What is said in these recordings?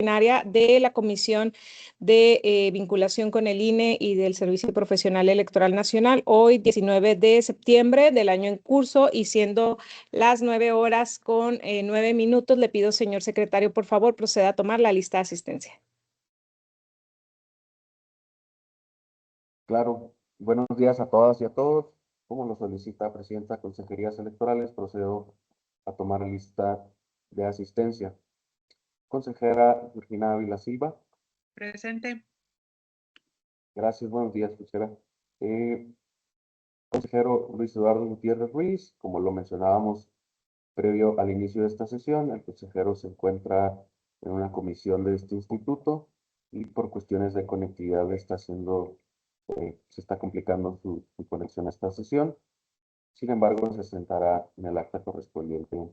Ordinaria de la Comisión de Vinculación con el INE y del Servicio Profesional Electoral Nacional, hoy 19 de septiembre del año en curso y siendo las 9 horas con 9 minutos, le pido, señor secretario, por favor, proceda a tomar la lista de asistencia. Claro, buenos días a todas y a todos. Como lo solicita Presidenta de Consejerías Electorales, procedo a tomar lista de asistencia. Consejera Virginia Ávila Silva. Presente. Gracias, buenos días, consejera. Consejero Luis Eduardo Gutiérrez Ruiz, como lo mencionábamos previo al inicio de esta sesión, el consejero se encuentra en una comisión de este instituto y por cuestiones de conectividad se está complicando su conexión a esta sesión. Sin embargo, se sentará en el acta correspondiente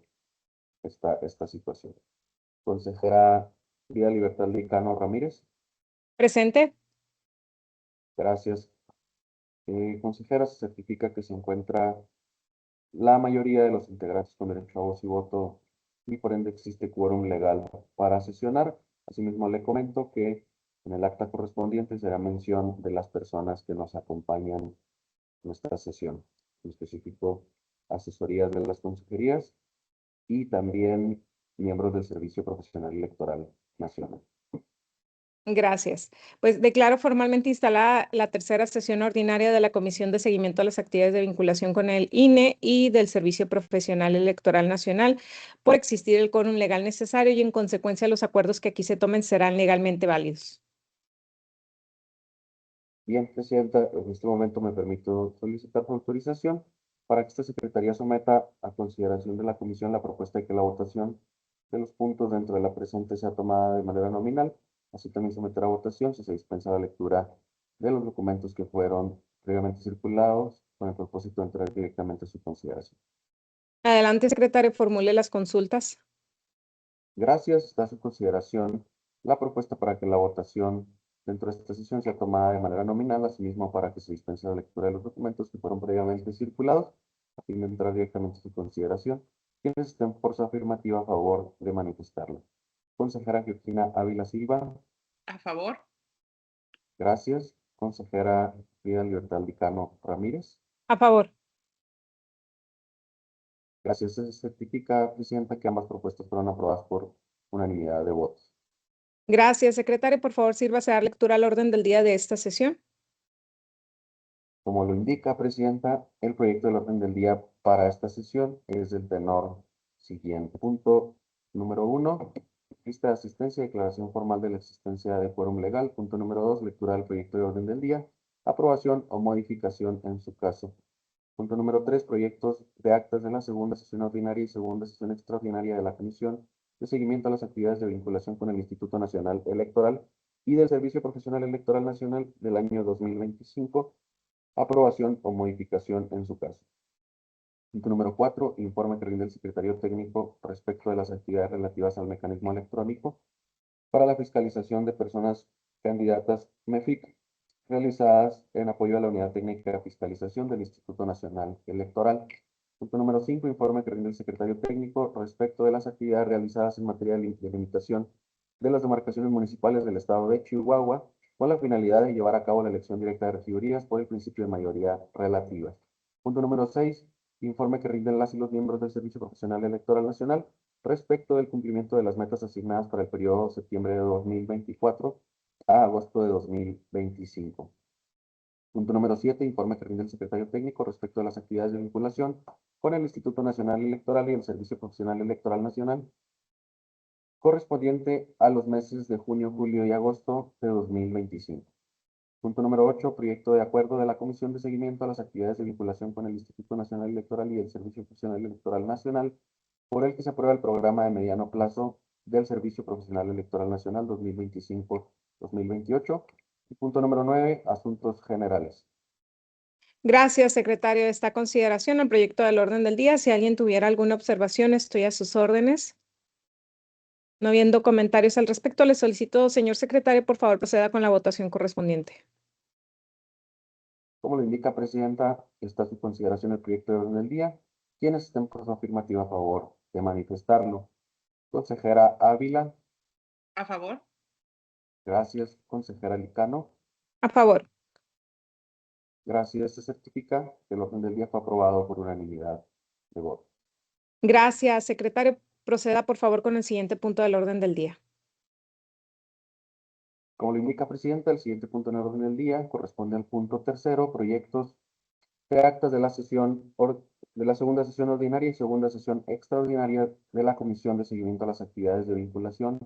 esta situación. Consejera Frida Libertad Licano Ramírez. Presente. Gracias. Consejera, se certifica que se encuentra la mayoría de los integrantes con derecho a voz y voto y por ende existe quórum legal para sesionar. Asimismo, le comento que en el acta correspondiente será mención de las personas que nos acompañan en esta sesión, en específico asesorías de las consejerías y también miembros del Servicio Profesional Electoral Nacional. Gracias. Pues declaro formalmente instalada la tercera sesión ordinaria de la Comisión de Seguimiento a las Actividades de Vinculación con el INE y del Servicio Profesional Electoral Nacional por existir el quórum legal necesario y en consecuencia los acuerdos que aquí se tomen serán legalmente válidos. Bien, Presidenta, en este momento me permito solicitar su autorización para que esta Secretaría someta a consideración de la Comisión la propuesta de que la votación de los puntos dentro de la presente sea tomada de manera nominal. Así también someter a votación si se dispensa la lectura de los documentos que fueron previamente circulados con el propósito de entrar directamente a su consideración. Adelante, secretario, formule las consultas. Gracias. Está a su consideración la propuesta para que la votación dentro de esta sesión sea tomada de manera nominal, asimismo para que se dispense la lectura de los documentos que fueron previamente circulados, a fin de entrar directamente a su consideración. Quienes estén por su afirmativa a favor de manifestarlo. Consejera Virginia Ávila Silva. A favor. Gracias. Consejera Frida Libertad Licano Ramírez. A favor. Gracias. Se certifica, Presidenta, que ambas propuestas fueron aprobadas por unanimidad de votos. Gracias, secretario. Por favor, sírvase a dar lectura al orden del día de esta sesión. Como lo indica, Presidenta, el proyecto del orden del día para esta sesión es del tenor siguiente. Punto número 1, lista de asistencia, declaración formal de la existencia de quórum legal. Punto número 2, lectura del proyecto de orden del día, aprobación o modificación en su caso. Punto número 3, proyectos de actas de la segunda sesión ordinaria y segunda sesión extraordinaria de la Comisión de Seguimiento a las Actividades de Vinculación con el Instituto Nacional Electoral y del Servicio Profesional Electoral Nacional del año 2025. Aprobación o modificación en su caso. Punto número 4, informe que rinde el Secretario Técnico respecto de las actividades relativas al mecanismo electrónico para la fiscalización de personas candidatas MEFIC realizadas en apoyo a la Unidad Técnica de Fiscalización del Instituto Nacional Electoral. Punto número 5, informe que rinde el Secretario Técnico respecto de las actividades realizadas en materia de limitación de las demarcaciones municipales del Estado de Chihuahua con la finalidad de llevar a cabo la elección directa de regidurías por el principio de mayoría relativa. Punto número 6, informe que rinden las y los miembros del Servicio Profesional Electoral Nacional respecto del cumplimiento de las metas asignadas para el periodo septiembre de 2024 a agosto de 2025. Punto número 7, informe que rinde el Secretario Técnico respecto de las actividades de vinculación con el Instituto Nacional Electoral y el Servicio Profesional Electoral Nacional correspondiente a los meses de junio, julio y agosto de 2025. Punto número 8, proyecto de acuerdo de la Comisión de Seguimiento a las Actividades de Vinculación con el Instituto Nacional Electoral y el Servicio Profesional Electoral Nacional, por el que se aprueba el programa de mediano plazo del Servicio Profesional Electoral Nacional 2025-2028. Y punto número 9, asuntos generales. Gracias, secretario. De esta consideración el proyecto del orden del día. Si alguien tuviera alguna observación, estoy a sus órdenes. No viendo comentarios al respecto, le solicito, señor secretario, por favor, proceda con la votación correspondiente. Como lo indica, Presidenta, está a su consideración el proyecto de orden del día. Quienes estén por su afirmativa a favor de manifestarlo. Consejera Ávila. A favor. Gracias, consejera Licano. A favor. Gracias, se certifica que el orden del día fue aprobado por unanimidad de votos. Gracias, secretario. Proceda, por favor, con el siguiente punto del orden del día. Como lo indica Presidenta, el siguiente punto en el orden del día corresponde al punto tercero, proyectos de actas de la segunda sesión ordinaria y segunda sesión extraordinaria de la Comisión de Seguimiento a las Actividades de Vinculación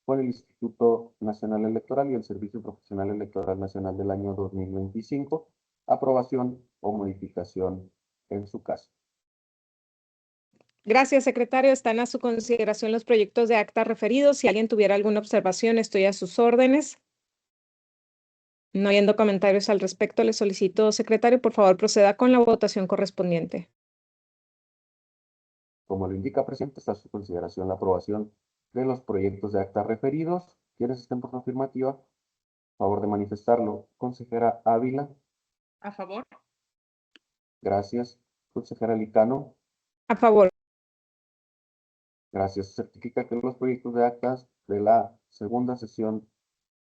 con el Instituto Nacional Electoral y el Servicio Profesional Electoral Nacional del año 2025, aprobación o modificación en su caso. Gracias, secretario. Están a su consideración los proyectos de acta referidos. Si alguien tuviera alguna observación, estoy a sus órdenes. No habiendo comentarios al respecto, le solicito, secretario, por favor, proceda con la votación correspondiente. Como lo indica Presidenta, está a su consideración la aprobación de los proyectos de acta referidos. ¿Quienes estén por su afirmativa? Favor de manifestarlo. Consejera Ávila. A favor. Gracias. Consejera Licano. A favor. Gracias. Certifica que los proyectos de actas de la segunda sesión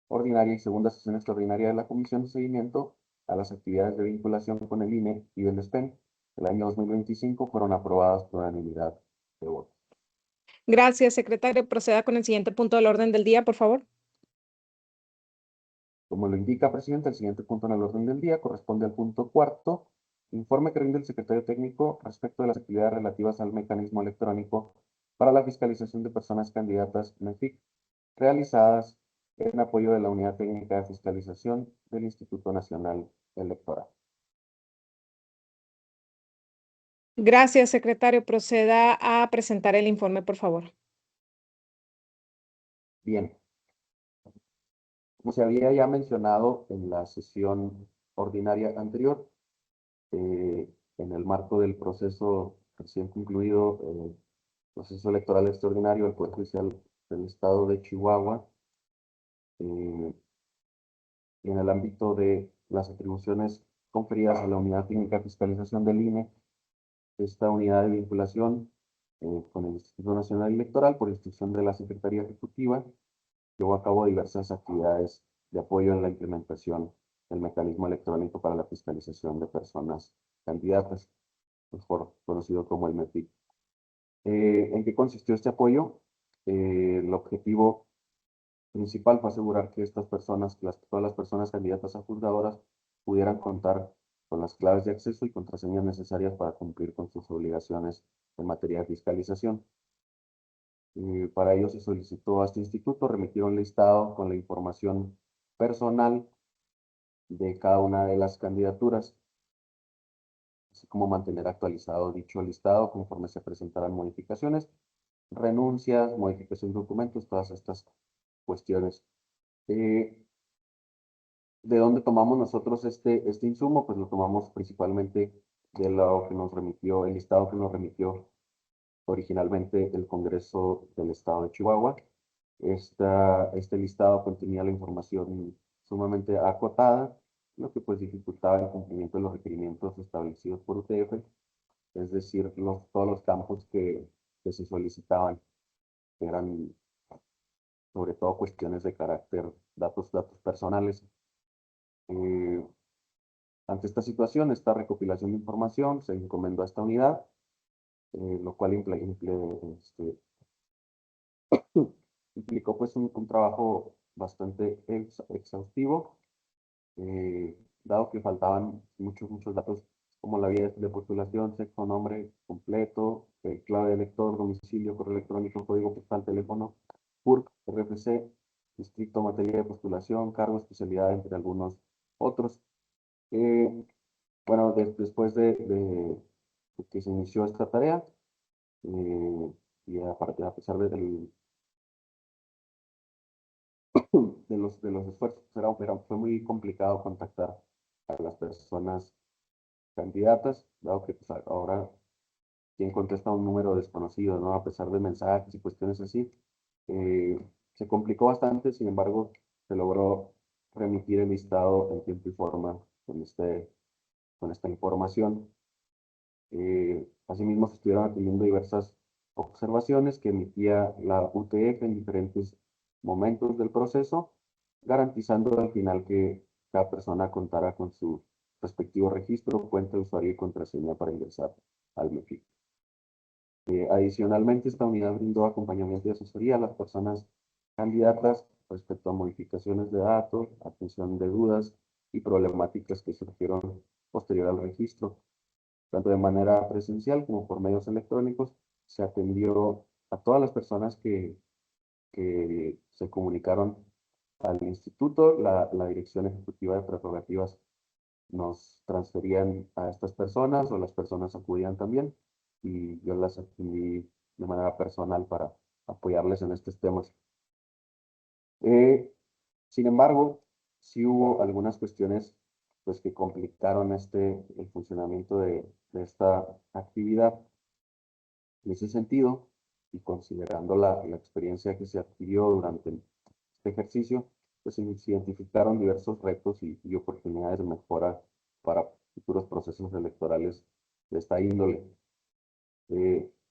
ordinaria y segunda sesión extraordinaria de la Comisión de Seguimiento a las Actividades de Vinculación con el INE y del SPEN del año 2025 fueron aprobadas por unanimidad de votos. Gracias, secretario. Proceda con el siguiente punto del orden del día, por favor. Como lo indica, Presidenta, el siguiente punto en el orden del día corresponde al punto cuarto, informe que rinde el secretario técnico respecto de las actividades relativas al mecanismo electrónico para la fiscalización de personas candidatas MEFIC, realizadas en apoyo de la Unidad Técnica de Fiscalización del Instituto Nacional Electoral. Gracias, secretario. Proceda a presentar el informe, por favor. Bien. Como se había ya mencionado en la sesión ordinaria anterior, en el marco del proceso recién concluido, proceso electoral extraordinario del Poder Judicial del Estado de Chihuahua, y en el ámbito de las atribuciones conferidas a la Unidad Técnica de Fiscalización del INE, esta unidad de vinculación con el Instituto Nacional Electoral, por instrucción de la Secretaría Ejecutiva, llevó a cabo diversas actividades de apoyo en la implementación del mecanismo electrónico para la fiscalización de personas candidatas, mejor conocido como el MEFIC. ¿En qué consistió este apoyo? El objetivo principal fue asegurar que estas personas, todas las personas candidatas a juzgadoras, pudieran contar con las claves de acceso y contraseñas necesarias para cumplir con sus obligaciones en materia de fiscalización. Para ello se solicitó a este instituto remitir un listado con la información personal de cada una de las candidaturas, así como mantener actualizado dicho listado conforme se presentaran modificaciones, renuncias, modificación de documentos, todas estas cuestiones. ¿De dónde tomamos nosotros este insumo? Pues lo tomamos principalmente de lo que nos remitió, el listado que nos remitió originalmente el Congreso del Estado de Chihuahua. Este listado contenía la información sumamente acotada, lo que pues dificultaba el cumplimiento de los requerimientos establecidos por UTF, es decir, todos los campos que se solicitaban, que eran sobre todo cuestiones de carácter, datos personales. Ante esta situación, esta recopilación de información se encomendó a esta unidad, lo cual implicó pues un trabajo bastante exhaustivo, dado que faltaban muchos datos como la vía de postulación, sexo, nombre completo, clave de elector, domicilio, correo electrónico, código postal, teléfono, CURP, RFC, distrito, materia de postulación, cargo, especialidad, entre algunos otros. Bueno, después de que se inició esta tarea, y a pesar de los esfuerzos, fue muy complicado contactar a las personas candidatas, dado que pues, ahora quien contesta un número desconocido, ¿no? A pesar de mensajes y cuestiones así, se complicó bastante, sin embargo, se logró remitir el listado en tiempo y forma con esta información. Asimismo, se estuvieron atendiendo diversas observaciones que emitía la UTF en diferentes momentos del proceso, garantizando al final que cada persona contara con su respectivo registro, cuenta de usuario y contraseña para ingresar al MEFI. Adicionalmente, esta unidad brindó acompañamiento y asesoría a las personas candidatas respecto a modificaciones de datos, atención de dudas y problemáticas que surgieron posterior al registro. Tanto de manera presencial como por medios electrónicos, se atendió a todas las personas que se comunicaron al instituto. La Dirección Ejecutiva de Prerrogativas nos transferían a estas personas o las personas acudían también y yo las atendí de manera personal para apoyarles en estos temas. Sin embargo, sí hubo algunas cuestiones pues, que complicaron el funcionamiento de esta actividad. En ese sentido, y considerando la experiencia que se adquirió durante este ejercicio, pues se identificaron diversos retos y oportunidades de mejora para futuros procesos electorales de esta índole.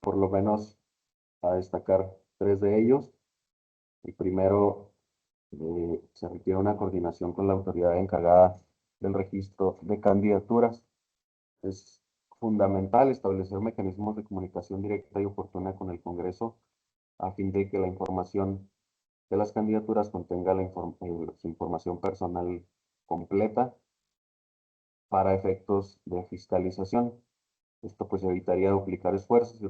Por lo menos a destacar tres de ellos. El primero, se requiere una coordinación con la autoridad encargada del registro de candidaturas. Es fundamental establecer mecanismos de comunicación directa y oportuna con el Congreso a fin de que la información de las candidaturas contenga su información personal completa para efectos de fiscalización. Esto pues evitaría duplicar esfuerzos y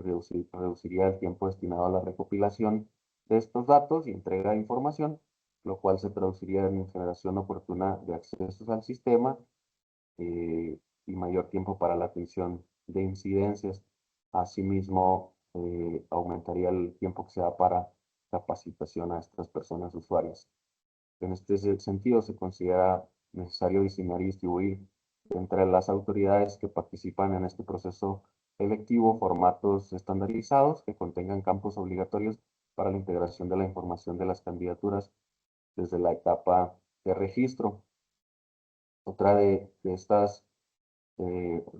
reduciría el tiempo destinado a la recopilación de estos datos y entrega de información, lo cual se traduciría en generación oportuna de accesos al sistema y mayor tiempo para la atención de incidencias. Asimismo, aumentaría el tiempo que se da para capacitación a estas personas usuarias. En este sentido, se considera necesario diseñar y distribuir entre las autoridades que participan en este proceso electivo formatos estandarizados que contengan campos obligatorios para la integración de la información de las candidaturas desde la etapa de registro. Otra de estas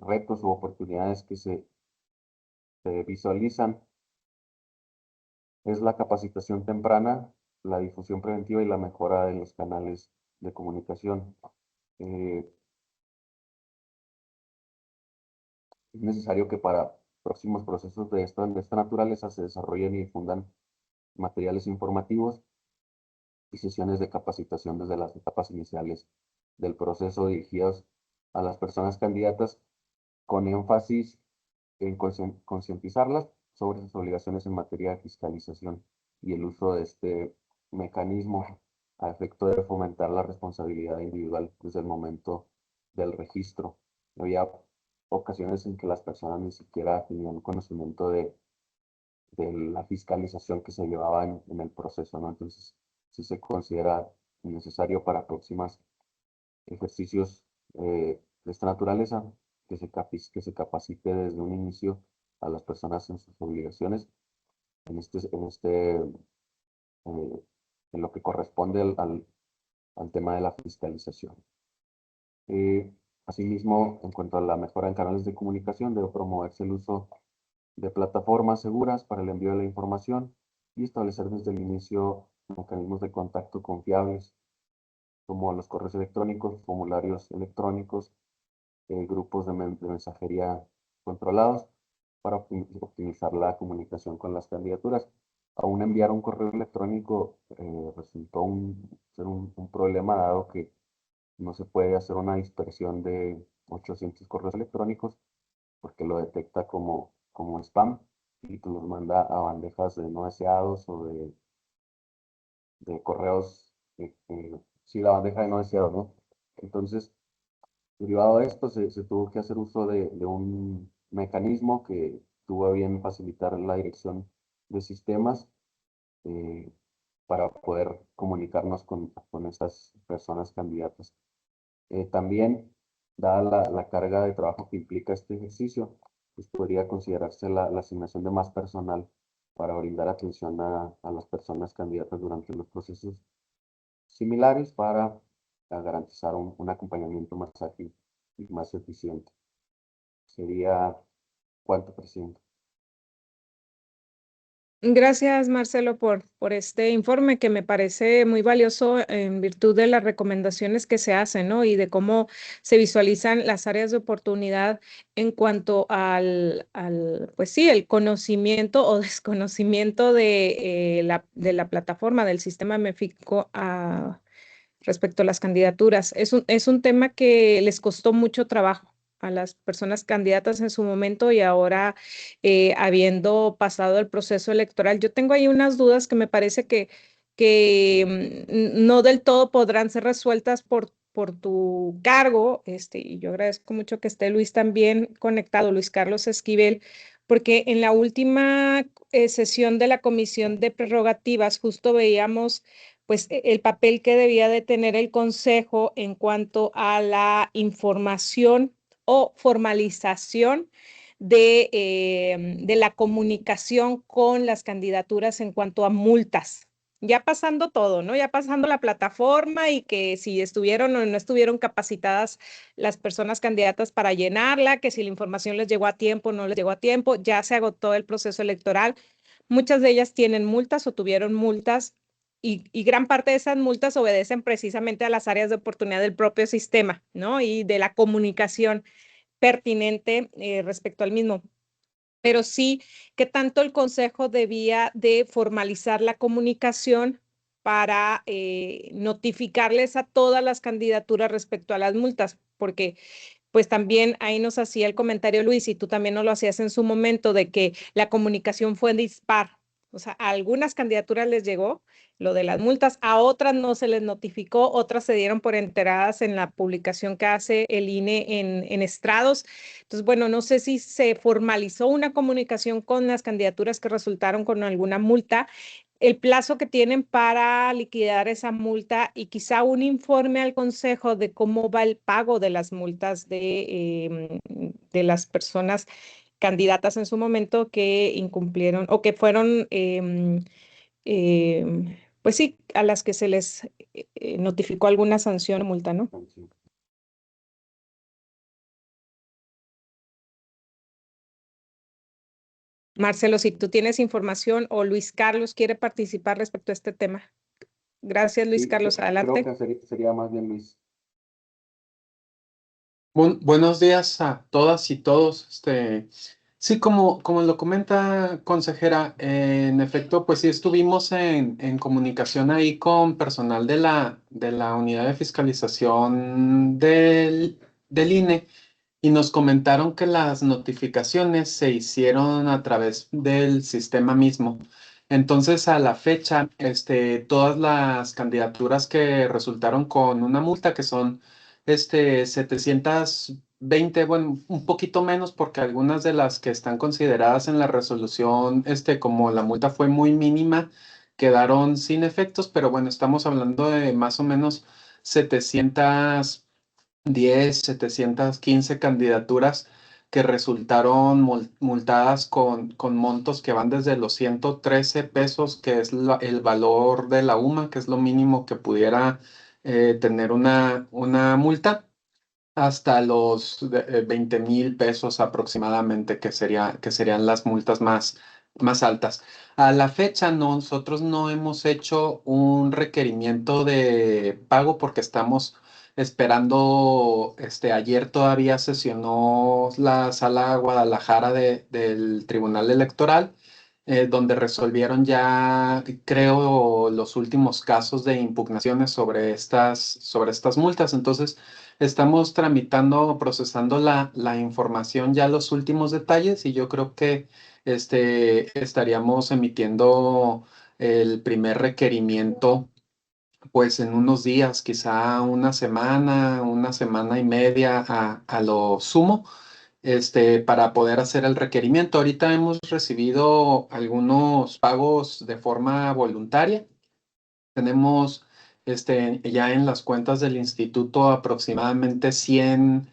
retos u oportunidades que se visualizan es la capacitación temprana, la difusión preventiva y la mejora de los canales de comunicación. Es necesario que para próximos procesos de esta naturaleza se desarrollen y difundan materiales informativos y sesiones de capacitación desde las etapas iniciales del proceso dirigidos a las personas candidatas con énfasis en concientizarlas sobre sus obligaciones en materia de fiscalización y el uso de este mecanismo a efecto de fomentar la responsabilidad individual desde el momento del registro. Había ocasiones en que las personas ni siquiera tenían conocimiento de la fiscalización que se llevaba en el proceso, ¿no? Entonces, sí se considera necesario para próximos ejercicios de esta naturaleza que se capacite desde un inicio a las personas en sus obligaciones eh, en lo que corresponde al tema de la fiscalización. Asimismo, en cuanto a la mejora en canales de comunicación, debe promoverse el uso de plataformas seguras para el envío de la información y establecer desde el inicio mecanismos de contacto confiables, como los correos electrónicos, formularios electrónicos, grupos de mensajería controlados para optimizar la comunicación con las candidaturas. Aún enviar un correo electrónico resultó ser un problema dado que no se puede hacer una dispersión de 800 correos electrónicos porque lo detecta como spam y te los manda a bandejas de no deseados o de correos, sí, la bandeja de no deseados, ¿no? Entonces, derivado de esto, se tuvo que hacer uso de un mecanismo que tuvo a bien facilitar la dirección de sistemas eh, para poder comunicarnos con esas personas candidatas. También, dada la carga de trabajo que implica este ejercicio, pues podría considerarse la asignación de más personal para brindar atención a las personas candidatas durante los procesos similares para garantizar un acompañamiento más ágil y más eficiente. Sería cuánto, presidente. Gracias, Marcelo, por este informe que me parece muy valioso en virtud de las recomendaciones que se hacen, ¿no? Y de cómo se visualizan las áreas de oportunidad en cuanto pues sí, el conocimiento o desconocimiento de la plataforma del sistema MEFICO respecto a las candidaturas. Es un tema que les costó mucho trabajo a las personas candidatas en su momento y ahora habiendo pasado el proceso electoral. Yo tengo ahí unas dudas que me parece que no del todo podrán ser resueltas por tu cargo, y yo agradezco mucho que esté Luis también conectado, Luis Carlos Esquivel, porque en la última sesión de la Comisión de Prerrogativas justo veíamos pues el papel que debía de tener el Consejo en cuanto a la información o formalización de la comunicación con las candidaturas en cuanto a multas. Ya pasando todo, ¿no? Ya pasando la plataforma y que si estuvieron o no estuvieron capacitadas las personas candidatas para llenarla, que si la información les llegó a tiempo o no les llegó a tiempo, ya se agotó el proceso electoral. Muchas de ellas tienen multas o tuvieron multas y gran parte de esas multas obedecen precisamente a las áreas de oportunidad del propio sistema, ¿no? Y de la comunicación pertinente respecto al mismo. Pero sí que tanto el Consejo debía de formalizar la comunicación para notificarles a todas las candidaturas respecto a las multas, porque pues también ahí nos hacía el comentario Luis, y tú también nos lo hacías en su momento, de que la comunicación fue dispar. O sea, a algunas candidaturas les llegó lo de las multas, a otras no se les notificó, otras se dieron por enteradas en la publicación que hace el INE en estrados. Entonces, bueno, no sé si se formalizó una comunicación con las candidaturas que resultaron con alguna multa, el plazo que tienen para liquidar esa multa y quizá un informe al Consejo de cómo va el pago de las multas de las personas candidatas en su momento que incumplieron o que fueron, pues sí, a las que se les notificó alguna sanción o multa, ¿no? Marcelo, si tú tienes información o Luis Carlos quiere participar respecto a este tema. Gracias, Luis Sí, Carlos. creo Adelante. que sería más bien Luis. Buenos días a todas y todos. Sí, como lo comenta consejera, en efecto, pues sí estuvimos en comunicación ahí con personal de la unidad de fiscalización del INE y nos comentaron que las notificaciones se hicieron a través del sistema mismo. Entonces, a la fecha, todas las candidaturas que resultaron con una multa, que son 720, bueno, un poquito menos, porque algunas de las que están consideradas en la resolución, como la multa fue muy mínima, quedaron sin efectos, pero bueno, estamos hablando de más o menos 715 candidaturas que resultaron multadas con montos que van desde los 113 pesos, que es el valor de la UMA, que es lo mínimo que pudiera tener una multa, hasta los 20,000 pesos aproximadamente, que serían las multas más altas. A la fecha, nosotros no hemos hecho un requerimiento de pago porque estamos esperando, ayer todavía sesionó la Sala Guadalajara del Tribunal Electoral, donde resolvieron ya, creo, los últimos casos de impugnaciones sobre estas multas. Entonces, estamos tramitando, procesando la información, ya los últimos detalles, y yo creo que estaríamos emitiendo el primer requerimiento pues en unos días, quizá una semana y media a lo sumo, para poder hacer el requerimiento. Ahorita hemos recibido algunos pagos de forma voluntaria. Tenemos ya en las cuentas del instituto aproximadamente 100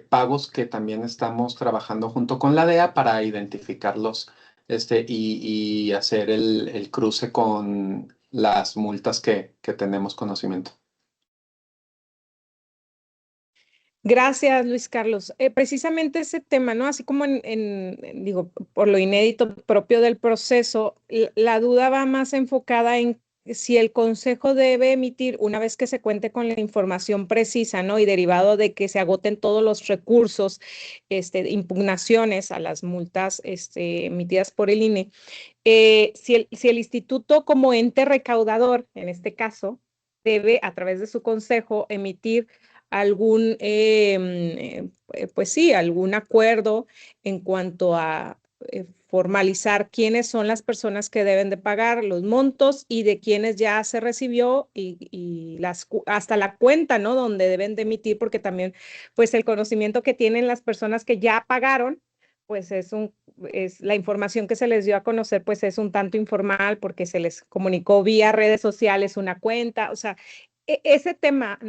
pagos que también estamos trabajando junto con la DEA para identificarlos y hacer el cruce con las multas que tenemos conocimiento. Gracias, Luis Carlos. Precisamente ese tema, ¿no? Así como digo, por lo inédito propio del proceso, la duda va más enfocada en si el consejo debe emitir, una vez que se cuente con la información precisa, ¿no? Y derivado de que se agoten todos los recursos, impugnaciones a las multas, emitidas por el INE, si el instituto como ente recaudador, en este caso, debe a través de su consejo emitir algún, pues sí, algún acuerdo en cuanto a formalizar quiénes son las personas que deben de pagar los montos y de quienes ya se recibió y hasta la cuenta, ¿no? Donde deben de emitir, porque también, pues el conocimiento que tienen las personas que ya pagaron, pues es la información que se les dio a conocer, pues es un tanto informal porque se les comunicó vía redes sociales una cuenta, o sea, ese tema,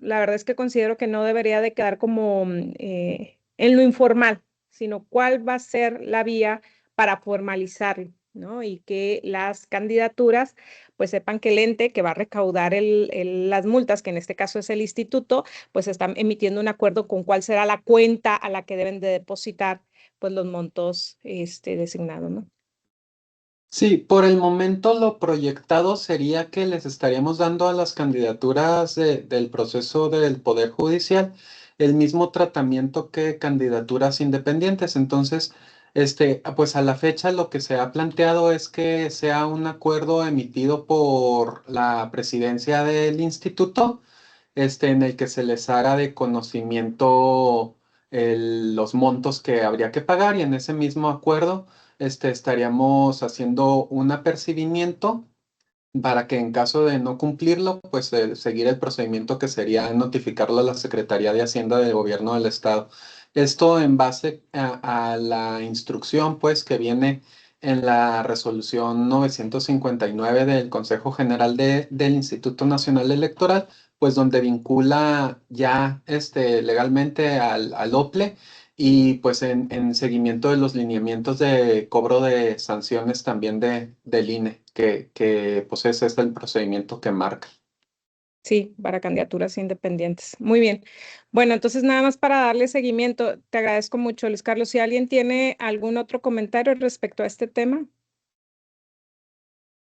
la verdad es que considero que no debería de quedar como en lo informal, sino cuál va a ser la vía para formalizarlo, ¿no? Y que las candidaturas pues sepan que el ente que va a recaudar las multas, que en este caso es el instituto, pues están emitiendo un acuerdo con cuál será la cuenta a la que deben de depositar pues los montos designados, ¿no? Sí, por el momento lo proyectado sería que les estaríamos dando a las candidaturas del proceso del Poder Judicial el mismo tratamiento que candidaturas independientes. Entonces, pues a la fecha lo que se ha planteado es que sea un acuerdo emitido por la presidencia del instituto, en el que se les haga de conocimiento los montos que habría que pagar, y en ese mismo acuerdo estaríamos haciendo un apercibimiento para que en caso de no cumplirlo, pues seguir el procedimiento, que sería notificarlo a la Secretaría de Hacienda del Gobierno del Estado. Esto en base a la instrucción, pues, que viene en la resolución 959 del Consejo General del Instituto Nacional Electoral, pues donde vincula ya legalmente al OPLE, y pues en seguimiento de los lineamientos de cobro de sanciones también del INE, que pues ese es el procedimiento que marca. Sí, para candidaturas independientes. Muy bien. Bueno, entonces nada más para darle seguimiento, te agradezco mucho, Luis Carlos. Si alguien tiene algún otro comentario respecto a este tema.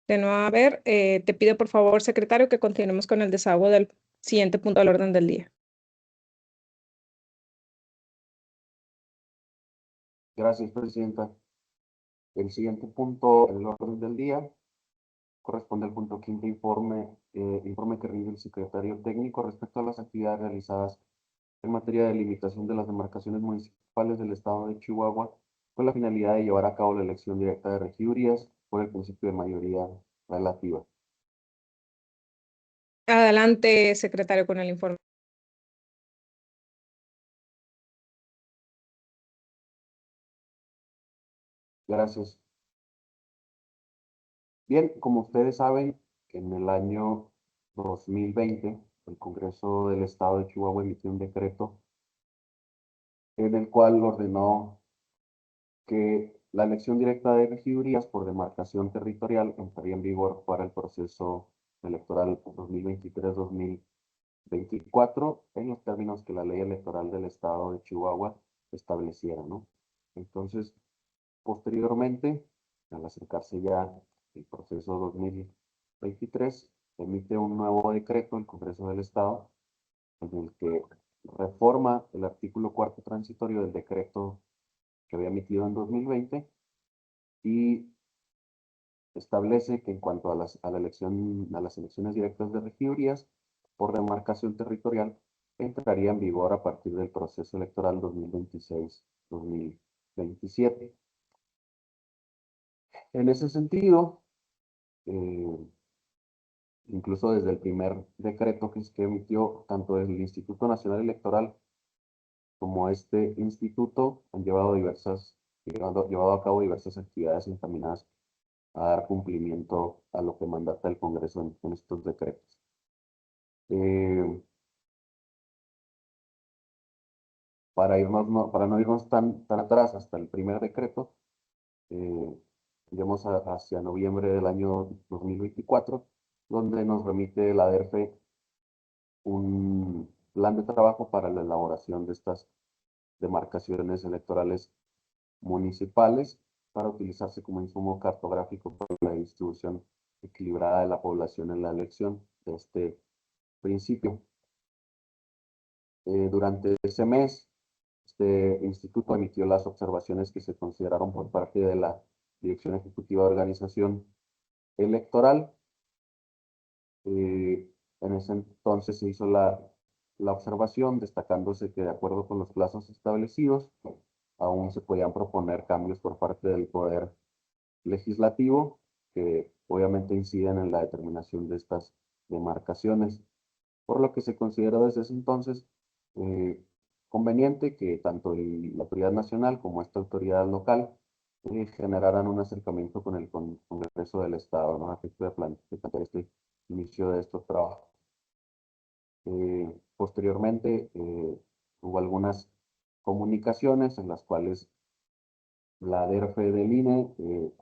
De no haber, te pido por favor, secretario, que continuemos con el desahogo del siguiente punto del orden del día. Gracias, presidenta. El siguiente punto en el orden del día corresponde al punto quinto, informe que rinde el secretario técnico respecto a las actividades realizadas en materia de limitación de las demarcaciones municipales del estado de Chihuahua, con la finalidad de llevar a cabo la elección directa de regidurías por el principio de mayoría relativa. Adelante, secretario, con el informe. Gracias. Bien, como ustedes saben, en el año 2020, el Congreso del Estado de Chihuahua emitió un decreto en el cual ordenó que la elección directa de regidurías por demarcación territorial entraría en vigor para el proceso electoral 2023-2024 en los términos que la ley electoral del Estado de Chihuahua estableciera, ¿no? Entonces, posteriormente, al acercarse ya el proceso 2023, emite un nuevo decreto el Congreso del Estado en el que reforma el artículo cuarto transitorio del decreto que había emitido en 2020 y establece que en cuanto a las elecciones directas de regidurías por demarcación territorial, entraría en vigor a partir del proceso electoral 2026-2027. En ese sentido, incluso desde el primer decreto que emitió tanto el Instituto Nacional Electoral como este instituto han llevado a cabo diversas actividades encaminadas a dar cumplimiento a lo que mandata el Congreso en estos decretos. Para no irnos tan atrás hasta el primer decreto, iremos hacia noviembre del año 2024, donde nos remite la DERFE un plan de trabajo para la elaboración de estas demarcaciones electorales municipales para utilizarse como insumo cartográfico para la distribución equilibrada de la población en la elección de este principio. Durante ese mes, este instituto emitió las observaciones que se consideraron por parte de la Dirección Ejecutiva de Organización Electoral. En ese entonces se hizo la observación, destacándose que de acuerdo con los plazos establecidos, aún se podían proponer cambios por parte del Poder Legislativo, que obviamente inciden en la determinación de estas demarcaciones, por lo que se consideró desde ese entonces conveniente que tanto la autoridad nacional como esta autoridad local generaran un acercamiento con el Congreso del Estado, ¿no? A efecto de plantear este inicio de estos trabajos. Posteriormente, hubo algunas comunicaciones en las cuales la DERFE del INE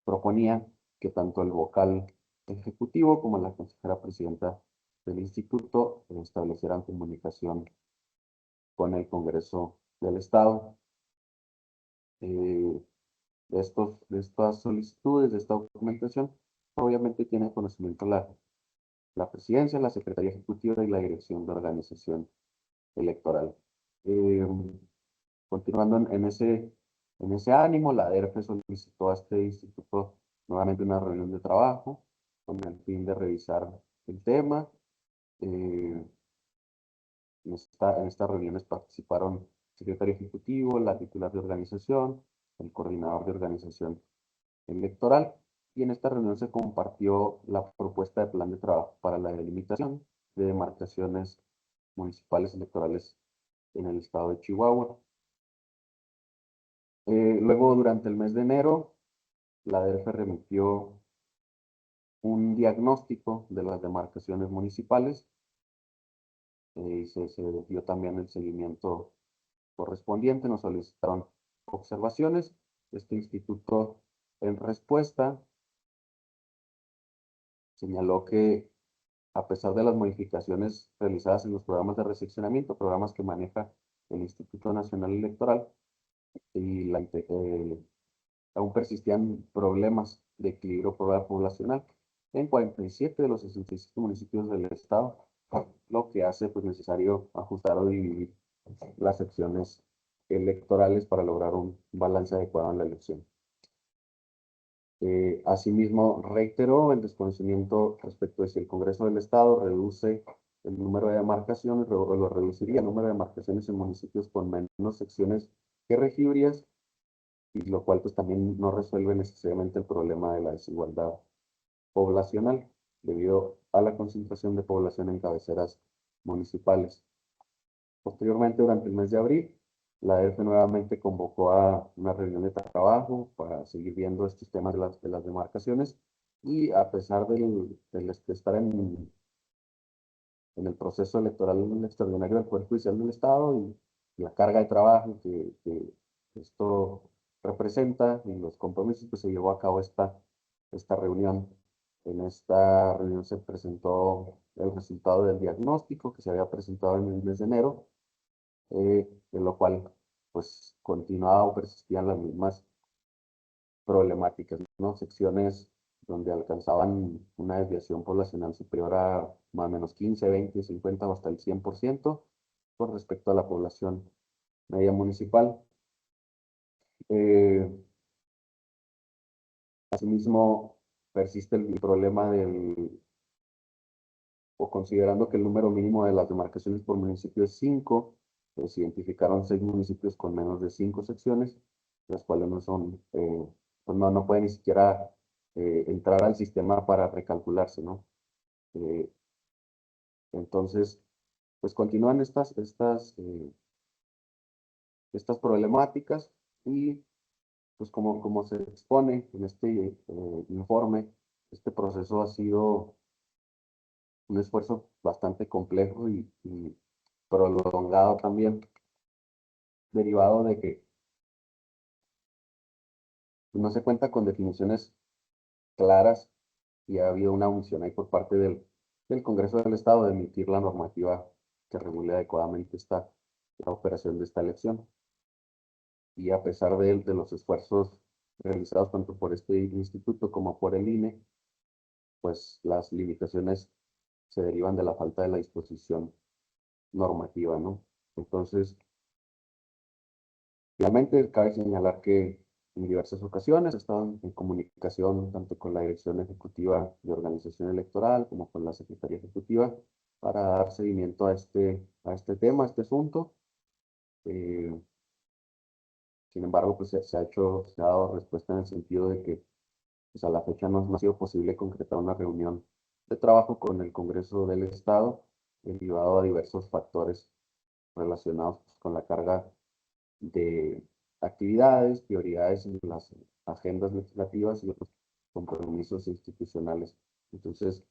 proponía que tanto el vocal ejecutivo como la consejera presidenta del instituto establecieran comunicación con el Congreso del Estado. De estas solicitudes, de esta documentación, obviamente tiene conocimiento la presidencia, la secretaría ejecutiva y la dirección de organización electoral. Continuando en ese ánimo, la DERFE solicitó a este instituto nuevamente una reunión de trabajo con el fin de revisar el tema. En estas reuniones participaron el secretario ejecutivo, la titular de organización, el coordinador de organización electoral, y en esta reunión se compartió la propuesta de plan de trabajo para la delimitación de demarcaciones municipales electorales en el estado de Chihuahua. Luego, durante el mes de enero, la DERFE remitió un diagnóstico de las demarcaciones municipales y se dio también el seguimiento correspondiente. Nos solicitaron observaciones. Este instituto, en respuesta, señaló que a pesar de las modificaciones realizadas en los programas de reseccionamiento, programas que maneja el Instituto Nacional Electoral, y aún persistían problemas de equilibrio poblacional en 47 de los 65 municipios del estado, lo que hace pues necesario ajustar o dividir las secciones electorales para lograr un balance adecuado en la elección. Asimismo, reiteró el desconocimiento respecto de si el Congreso del Estado reduce el número de demarcaciones, lo reduciría el número de demarcaciones en municipios con menos secciones que regidurías, y lo cual pues también no resuelve necesariamente el problema de la desigualdad poblacional debido a la concentración de población en cabeceras municipales. Posteriormente, durante el mes de abril, la DERFE nuevamente convocó a una reunión de trabajo para seguir viendo estos temas de las demarcaciones, y a pesar de estar en el proceso electoral extraordinario del Poder Judicial del Estado y la carga de trabajo que esto representa y los compromisos, pues se llevó a cabo esta reunión. En esta reunión se presentó el resultado del diagnóstico que se había presentado en el mes de enero, en lo cual pues continuaba o persistían las mismas problemáticas, ¿no? Secciones donde alcanzaban una desviación poblacional superior a más o menos 15, 20, 50 o hasta el 100% con respecto a la población media municipal. Asimismo, persiste el problema o considerando que el número mínimo de las demarcaciones por municipio es 5, pues se identificaron 6 municipios con menos de 5 secciones, las cuales no son, pues no pueden ni siquiera entrar al sistema para recalcularse, ¿no? Entonces, pues continúan estas problemáticas, y pues como se expone en este informe, este proceso ha sido un esfuerzo bastante complejo y prolongado también, derivado de que no se cuenta con definiciones claras, y ha habido una omisión ahí por parte del Congreso del Estado de emitir la normativa que regule adecuadamente la operación de esta elección. Y a pesar de los esfuerzos realizados tanto por este instituto como por el INE, pues las limitaciones se derivan de la falta de la disposición normativa, ¿no? Entonces, finalmente, cabe señalar que en diversas ocasiones he estado en comunicación tanto con la Dirección Ejecutiva de Organización Electoral como con la Secretaría Ejecutiva para dar seguimiento a este tema, a este asunto. Sin embargo, pues se ha dado respuesta en el sentido de que pues, a la fecha no ha sido posible concretar una reunión de trabajo con el Congreso del Estado, derivado a diversos factores relacionados pues, con la carga de actividades, prioridades en las agendas legislativas y otros compromisos institucionales. Entonces,